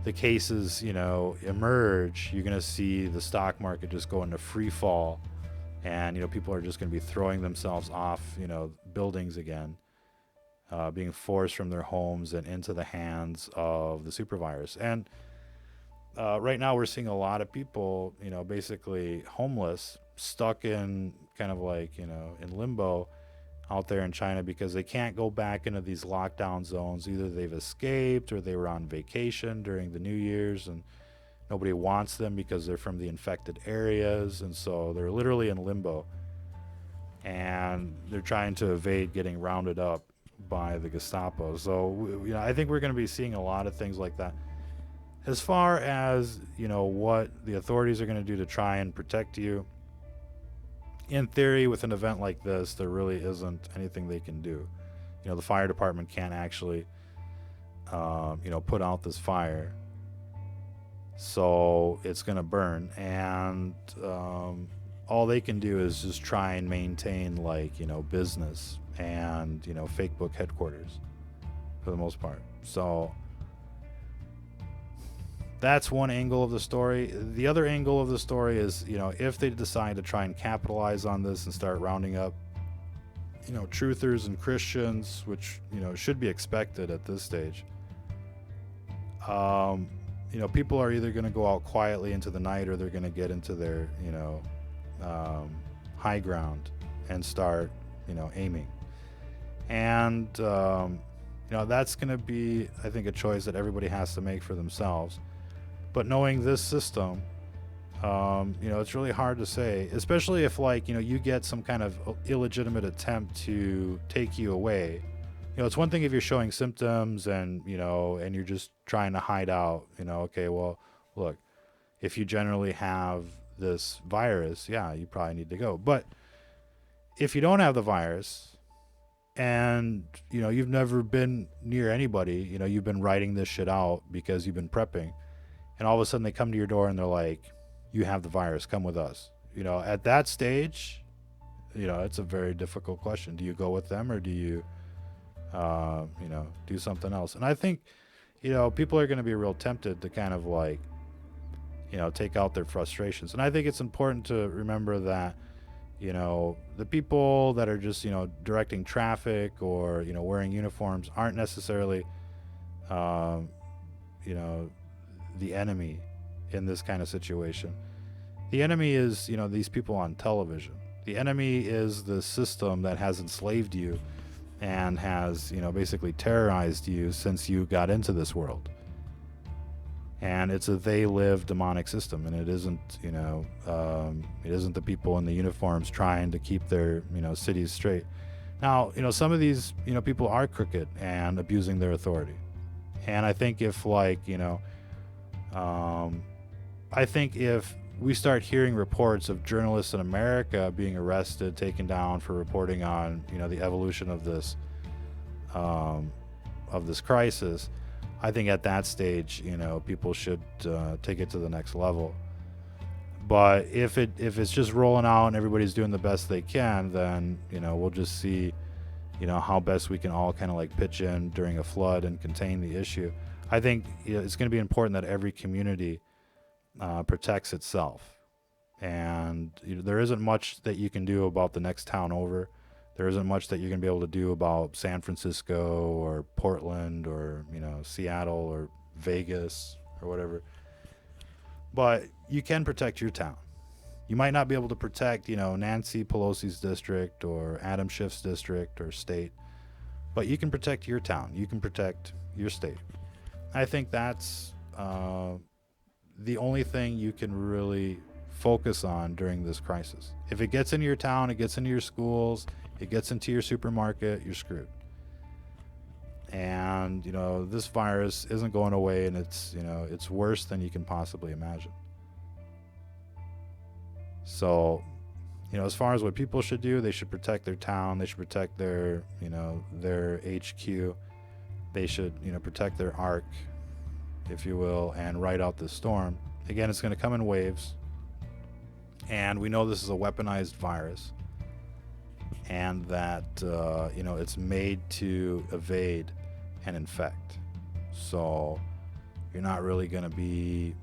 the cases, emerge, you're going to see the stock market just go into free fall. And, people are just going to be throwing themselves off, buildings again, being forced from their homes and into the hands of the super virus. And right now we're seeing a lot of people, basically homeless, stuck in kind of in limbo out there in China because they can't go back into these lockdown zones. Either they've escaped or they were on vacation during the New Year's and nobody wants them because they're from the infected areas, and so they're literally in limbo. And they're trying to evade getting rounded up by the Gestapo. So, I think we're going to be seeing a lot of things like that. As far as, what the authorities are going to do to try and protect you, in theory, with an event like this, there really isn't anything they can do. The fire department can't actually, put out this fire. So it's going to burn. And all they can do is just try and maintain, business and, fake book headquarters for the most part. So that's one angle of the story. The other angle of the story is, if they decide to try and capitalize on this and start rounding up, truthers and Christians, which, should be expected at this stage, people are either going to go out quietly into the night or they're going to get into their, high ground and start, aiming. And, that's going to be, I think, a choice that everybody has to make for themselves. But knowing this system, it's really hard to say, especially if, you get some kind of illegitimate attempt to take you away. It's one thing if you're showing symptoms and, and you're just trying to hide out, okay, well, look, if you generally have this virus, yeah, you probably need to go. But if you don't have the virus and, you've never been near anybody, you've been writing this shit out because you've been prepping, and all of a sudden they come to your door and they're like, you have the virus, come with us. At that stage, it's a very difficult question. Do you go with them or do you, do something else? And I think, people are going to be real tempted to kind of take out their frustrations. And I think it's important to remember that, the people that are just, directing traffic or, wearing uniforms aren't necessarily, the enemy in this kind of situation. The enemy is, these people on television. The enemy is the system that has enslaved you and has, basically terrorized you since you got into this world. And it's a they live demonic system, and it isn't, it isn't the people in the uniforms trying to keep their, cities straight. Now, some of these, people are crooked and abusing their authority. And I think if I think if we start hearing reports of journalists in America being arrested, taken down for reporting on, the evolution of this crisis, I think at that stage, people should take it to the next level. But if it's just rolling out and everybody's doing the best they can, then we'll just see, how best we can all kind of pitch in during a flood and contain the issue. I think it's going to be important that every community protects itself. And there isn't much that you can do about the next town over. There isn't much that you're going to be able to do about San Francisco or Portland or, Seattle or Vegas or whatever. But you can protect your town. You might not be able to protect, Nancy Pelosi's district or Adam Schiff's district or state, but you can protect your town. You can protect your state. I think that's the only thing you can really focus on during this crisis. If it gets into your town, it gets into your schools, it gets into your supermarket, you're screwed. And, this virus isn't going away, and it's, it's worse than you can possibly imagine. So, as far as what people should do, they should protect their town, they should protect their, their HQ, they should, protect their arc, if you will, and ride out the storm. Again, it's going to come in waves, and we know this is a weaponized virus, and that, it's made to evade and infect. So you're not really going to be,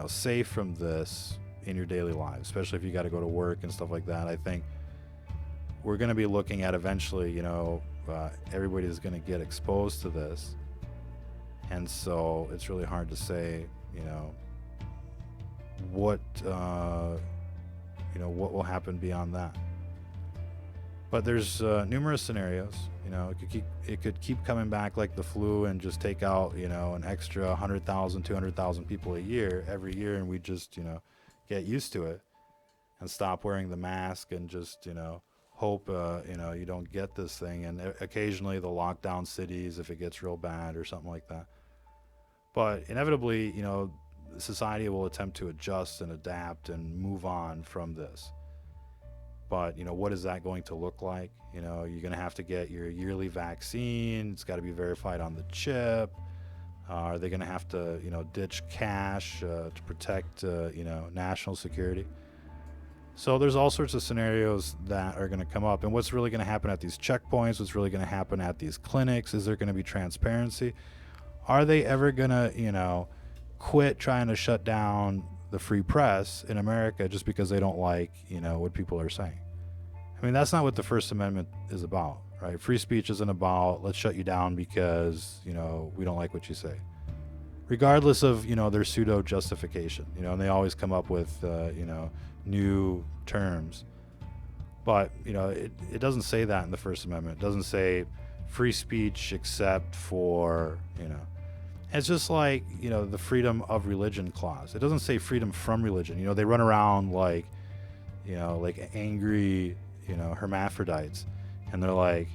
safe from this in your daily lives, especially if you got to go to work and stuff like that. I think we're going to be looking at eventually, everybody is going to get exposed to this. And so it's really hard to say, what will happen beyond that. But there's numerous scenarios. It could keep coming back like the flu and just take out an extra 100,000, 200,000 people a year every year, and we just get used to it and stop wearing the mask and just hope you don't get this thing. And occasionally they'll lock down cities if it gets real bad or something like that. But inevitably, society will attempt to adjust and adapt and move on from this. But what is that going to look like? You're going to have to get your yearly vaccine. It's got to be verified on the chip. Are they going to have to ditch cash to protect national security? So there's all sorts of scenarios that are going to come up. And what's really going to happen at these checkpoints? What's really going to happen at these clinics? Is there going to be transparency? Are they ever going to quit trying to shut down the free press in America just because they don't like what people are saying? I mean, that's not what the First Amendment is about, right? Free speech isn't about let's shut you down because we don't like what you say, regardless of their pseudo justification. And they always come up with new terms, but it doesn't say that in the First Amendment. It doesn't say free speech except for it's just like the freedom of religion clause. It doesn't say freedom from religion. They run around like like angry hermaphrodites, and they're like,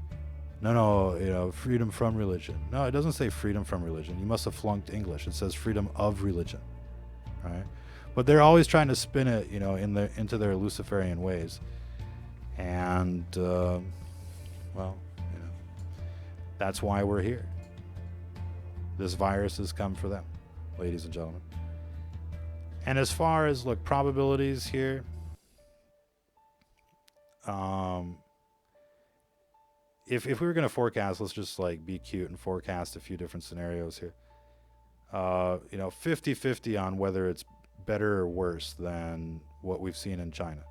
no, freedom from religion. No, it doesn't say freedom from religion. You must have flunked English. It says freedom of religion, right? But they're always trying to spin it into their Luciferian ways. And that's why we're here. This virus has come for them, ladies and gentlemen. And as far as probabilities here, if we were going to forecast, let's just be cute and forecast a few different scenarios here. 50-50 on whether it's better or worse than what we've seen in China.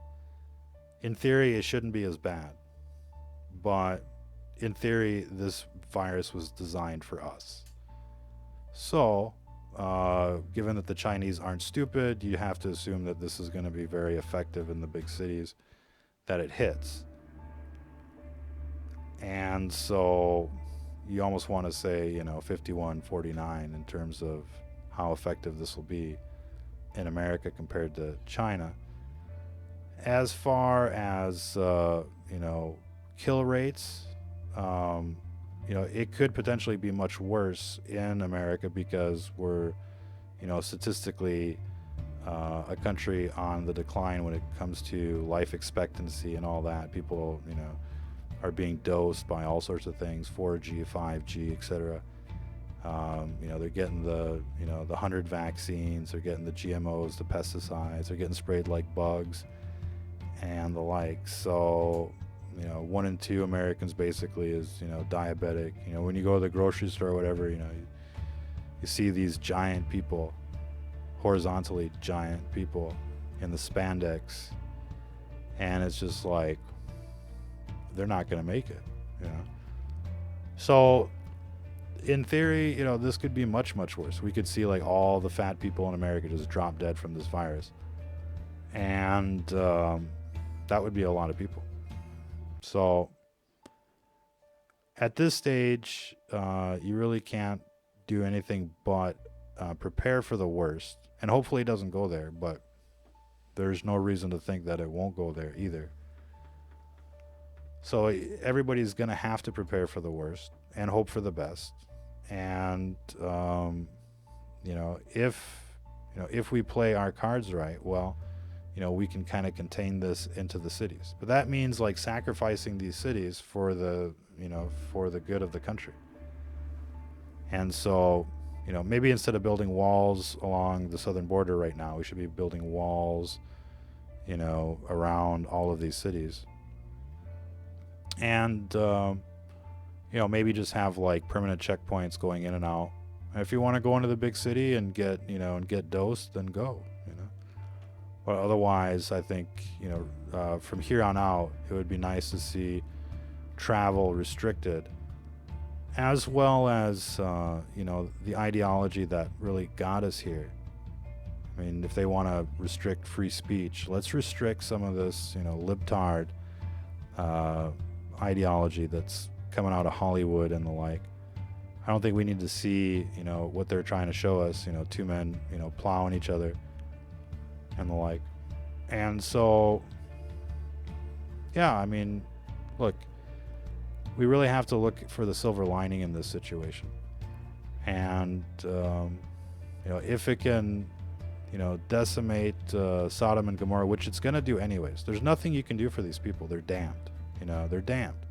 In theory, it shouldn't be as bad, but in theory, this virus was designed for us. So, given that the Chinese aren't stupid, you have to assume that this is going to be very effective in the big cities that it hits. And so you almost want to say, 51-49 in terms of how effective this will be in America compared to China. As far as, kill rates, it could potentially be much worse in America because we're, statistically a country on the decline when it comes to life expectancy and all that. People, are being dosed by all sorts of things, 4G, 5G, etc. They're getting the 100 vaccines, they're getting the GMOs, the pesticides, they're getting sprayed like bugs and the like. So, 1 in 2 Americans basically is, diabetic. When you go to the grocery store or whatever, you see these giant people, horizontally giant people in the spandex, and it's just like, they're not going to make it, So in theory, this could be much, much worse. We could see all the fat people in America just drop dead from this virus. And that would be a lot of people. So at this stage, you really can't do anything but prepare for the worst. And hopefully it doesn't go there, but there's no reason to think that it won't go there either. So everybody's going to have to prepare for the worst and hope for the best. And, if we play our cards right, well, we can kind of contain this into the cities. But that means sacrificing these cities for the good of the country. And so, maybe instead of building walls along the southern border right now, we should be building walls, around all of these cities. And, maybe just have permanent checkpoints going in and out. And if you want to go into the big city and get dosed, then go, But otherwise, I think, from here on out, it would be nice to see travel restricted, as well as, the ideology that really got us here. I mean, if they want to restrict free speech, let's restrict some of this, libtard, ideology that's coming out of Hollywood and the like. I don't think we need to see, what they're trying to show us, two men, plowing each other and the like. And so, yeah, I mean, look, we really have to look for the silver lining in this situation. And, if it can, decimate Sodom and Gomorrah, which it's going to do anyways, there's nothing you can do for these people. They're damned. They're damned.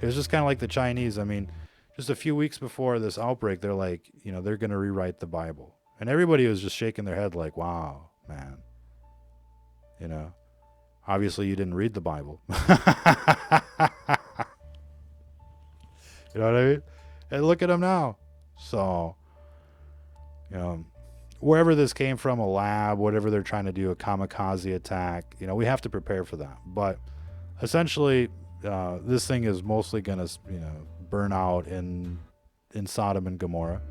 It was just kind of like the Chinese. I mean, just a few weeks before this outbreak, they're like, they're going to rewrite the Bible. And everybody was just shaking their head like, wow, man. Obviously you didn't read the Bible. You know what I mean? And look at them now. So, wherever this came from, a lab, whatever they're trying to do, a kamikaze attack, we have to prepare for that. But essentially, this thing is mostly going to, burn out in Sodom and Gomorrah.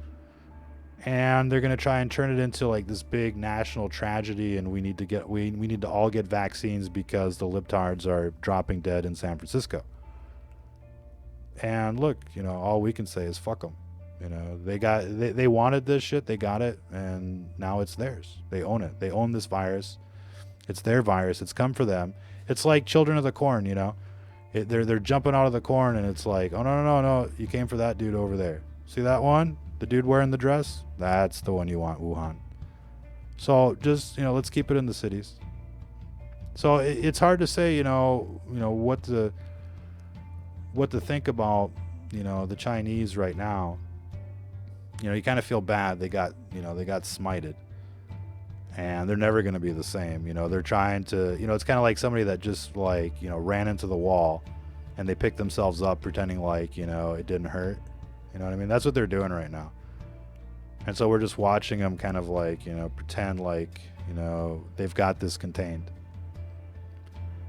And they're going to try and turn it into like this big national tragedy, and we need to all get vaccines because the libtards are dropping dead in San Francisco. And look, all we can say is fuck them. They wanted this shit, they got it, and now it's theirs. They own it. They own this virus. It's their virus. It's come for them. It's like Children of the Corn, they're jumping out of the corn, and it's like, oh no, you came for that dude over there. See that one? The dude wearing the dress? That's the one you want, Wuhan. So just, let's keep it in the cities. So it's hard to say, what to think about, the Chinese right now. You kind of feel bad. They got smited, and they're never going to be the same. They're trying to, it's kind of like somebody that just like, ran into the wall, and they picked themselves up pretending like, it didn't hurt. You know what I mean? That's what they're doing right now. And so we're just watching them kind of like, pretend like, they've got this contained,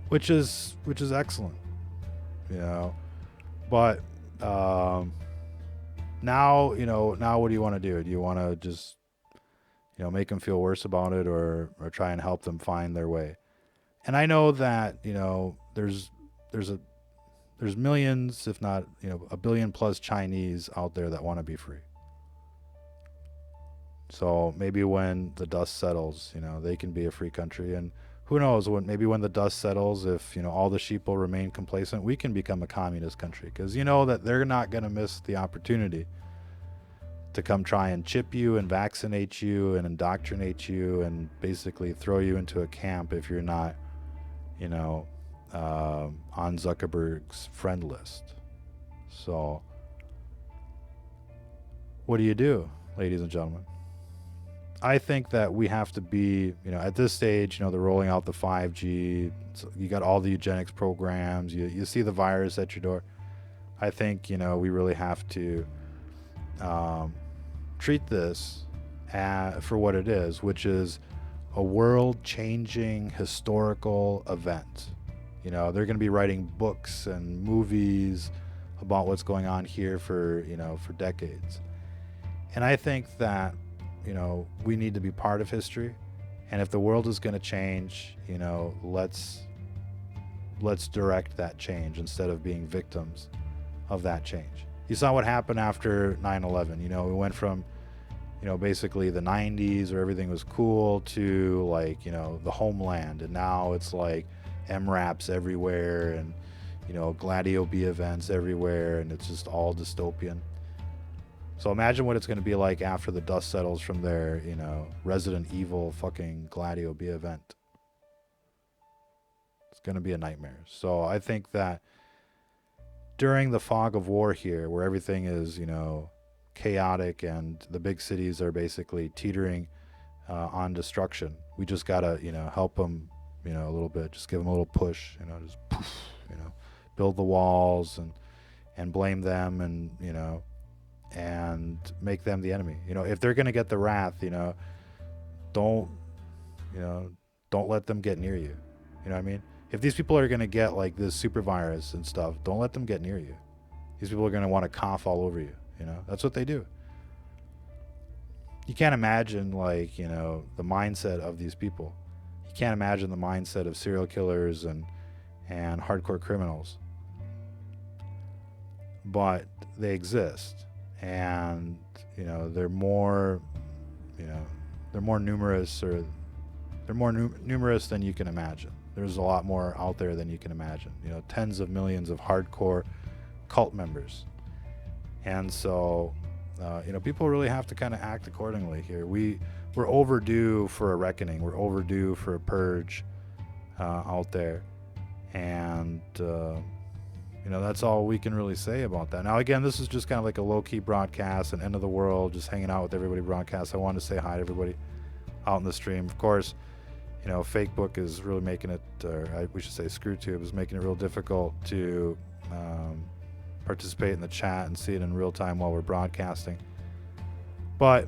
which is excellent, but, now what do you want to do? Do you want to just, make them feel worse about it, or try and help them find their way? And I know that, there's millions, if not, a billion plus Chinese out there that want to be free. So maybe when the dust settles, they can be a free country. And who knows, maybe when the dust settles, if, all the sheep will remain complacent, we can become a communist country. Because that they're not going to miss the opportunity to come try and chip you and vaccinate you and indoctrinate you and basically throw you into a camp if you're not, on Zuckerberg's friend list. So what do you do, ladies and gentlemen? I think that we have to be, at this stage, they're rolling out the 5G. So you got all the eugenics programs. You see the virus at your door. I think, we really have to treat this for what it is, which is a world-changing historical event. They're going to be writing books and movies about what's going on here for decades. And I think that, we need to be part of history. And if the world is going to change, let's direct that change instead of being victims of that change. You saw what happened after 9/11. We went from, basically the 90s where everything was cool to like, the homeland. And now it's like MRAPs everywhere and, Gladio B events everywhere. And it's just all dystopian. So imagine what it's going to be like after the dust settles from their, Resident Evil fucking Gladio B event. It's going to be a nightmare. So I think that during the fog of war here, where everything is, chaotic and the big cities are basically teetering on destruction, we just got to, help them, a little bit. Just give them a little push, just poof, build the walls and blame them and, and make them the enemy. If they're going to get the wrath, don't let them get near you. You know what I mean? If these people are going to get like this super virus and stuff, don't let them get near you. These people are going to want to cough all over you. That's what they do. You can't imagine like, the mindset of these people. You can't imagine the mindset of serial killers and hardcore criminals. but they exist, and they're more numerous, or they're more numerous than you can imagine. There's a lot more out there than you can imagine. Tens of millions of hardcore cult members. And so people really have to kind of act accordingly here. We're overdue for a reckoning. We're overdue for a purge out there. And that's all we can really say about that. Now, again, this is just kind of like a low-key broadcast, an end of the world, just hanging out with everybody broadcast. I wanted to say hi to everybody out in the stream. Of course, Fakebook is really making it, or we should say ScrewTube is making it real difficult to participate in the chat and see it in real time while we're broadcasting. But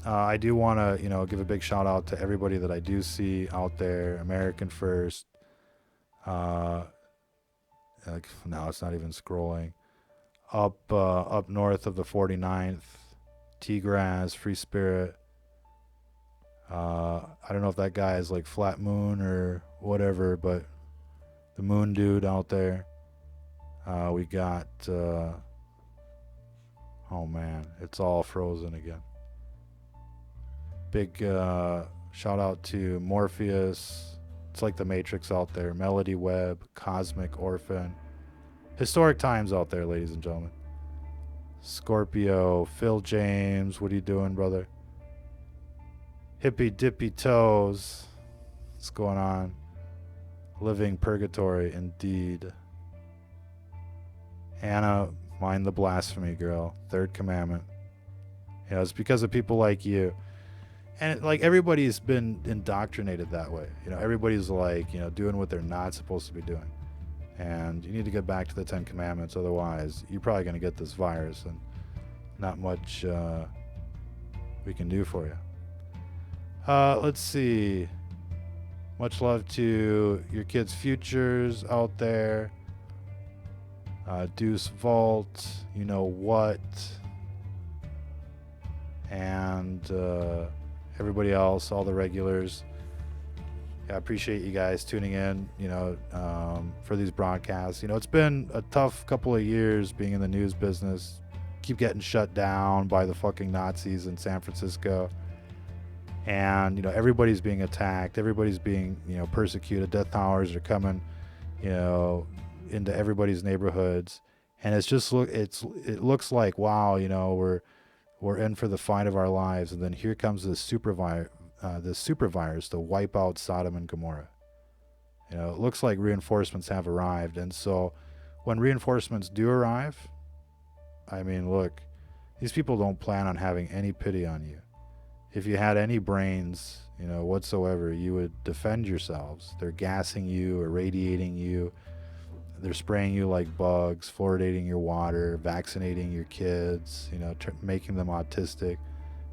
I do want to, give a big shout out to everybody that I do see out there. American First. Now it's not even scrolling. Up north of the 49th, Tigraz, Free Spirit. I don't know if that guy is like Flat Moon or whatever, but the Moon Dude out there. We got, oh man, it's all frozen again. Big shout out to Morpheus. It's like the Matrix out there. Melody Webb, Cosmic Orphan. Historic times out there, ladies and gentlemen. Scorpio, Phil James, what are you doing, brother? Hippie Dippy Toes. What's going on? Living Purgatory, indeed. Anna, mind the blasphemy, girl. Third commandment. It's because of people like you. And like everybody's been indoctrinated that way. Everybody's like, doing what they're not supposed to be doing. And you need to get back to the 10 Commandments. Otherwise, you're probably going to get this virus, and not much we can do for you. Let's see. Much love to your kids' futures out there. Deuce Vault, you know what. And everybody else, all the regulars. I appreciate you guys tuning in, for these broadcasts. It's been a tough couple of years being in the news business. Keep getting shut down by the fucking Nazis in San Francisco. And, everybody's being attacked. Everybody's being, persecuted. Death towers are coming, into everybody's neighborhoods. And it's just, it looks like, wow, we're in for the fight of our lives. And then here comes this super virus to wipe out Sodom and Gomorrah. It looks like reinforcements have arrived. And so when reinforcements do arrive, I mean, look, these people don't plan on having any pity on you. If you had any brains, whatsoever, you would defend yourselves. They're gassing you, irradiating you. They're spraying you like bugs, fluoridating your water, vaccinating your kids, making them autistic.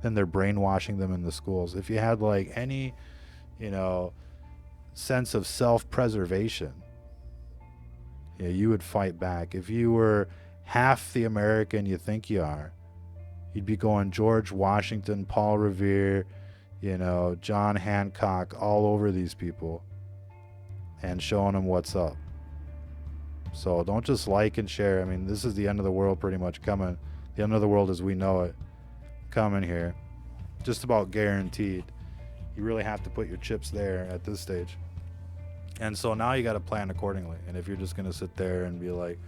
Then they're brainwashing them in the schools. If you had like any, sense of self-preservation, you would fight back. If you were half the American you think you are, you'd be going George Washington, Paul Revere, John Hancock, all over these people and showing them what's up. So don't just like and share. I mean, this is the end of the world pretty much coming. The end of the world as we know it coming here. Just about guaranteed. You really have to put your chips there at this stage. And so now you got to plan accordingly. And if you're just going to sit there and be like,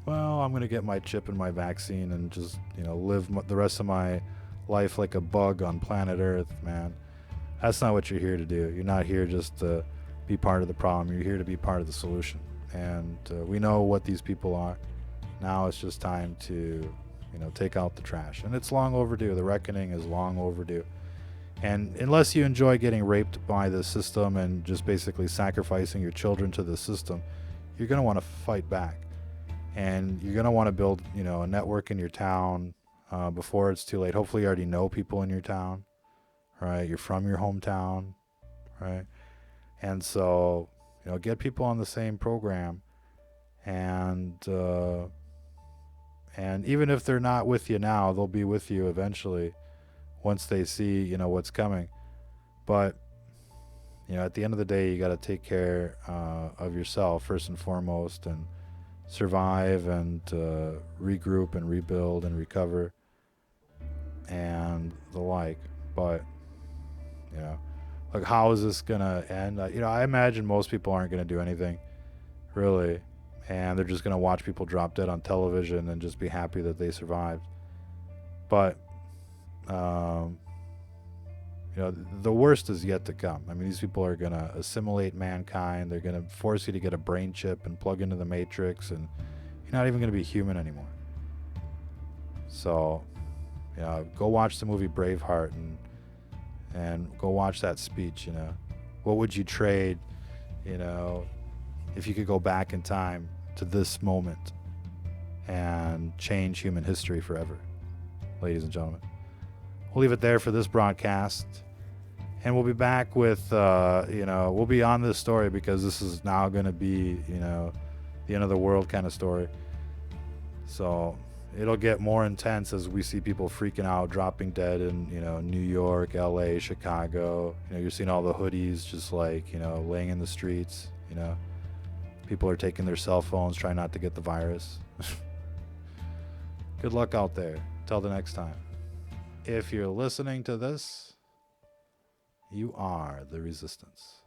well, I'm going to get my chip and my vaccine and just, live the rest of my life like a bug on planet Earth, man. That's not what you're here to do. You're not here just to be part of the problem. You're here to be part of the solution. And we know what these people are. Now it's just time to, take out the trash. And it's long overdue. The reckoning is long overdue. And unless you enjoy getting raped by the system and just basically sacrificing your children to the system, you're going to want to fight back. And you're going to want to build, a network in your town before it's too late. Hopefully you already know people in your town, right? You're from your hometown, right? And so, get people on the same program. And even if they're not with you now, they'll be with you eventually once they see, what's coming. But, at the end of the day, you got to take care of yourself first and foremost, and survive and regroup and rebuild and recover and the like. But, you know, like, how is this going to end? I imagine most people aren't going to do anything, really. And they're just going to watch people drop dead on television and just be happy that they survived. But, the worst is yet to come. I mean, these people are going to assimilate mankind. They're going to force you to get a brain chip and plug into the Matrix, and you're not even going to be human anymore. So, go watch the movie Braveheart and go watch that speech, What would you trade, if you could go back in time to this moment and change human history forever? Ladies and gentlemen, we'll leave it there for this broadcast. And we'll be back with, we'll be on this story because this is now going to be, the end of the world kind of story. So it'll get more intense as we see people freaking out, dropping dead in, New York, LA, Chicago. You're seeing all the hoodies just like, laying in the streets, People are taking their cell phones, trying not to get the virus. Good luck out there. Till the next time. If you're listening to this, you are the resistance.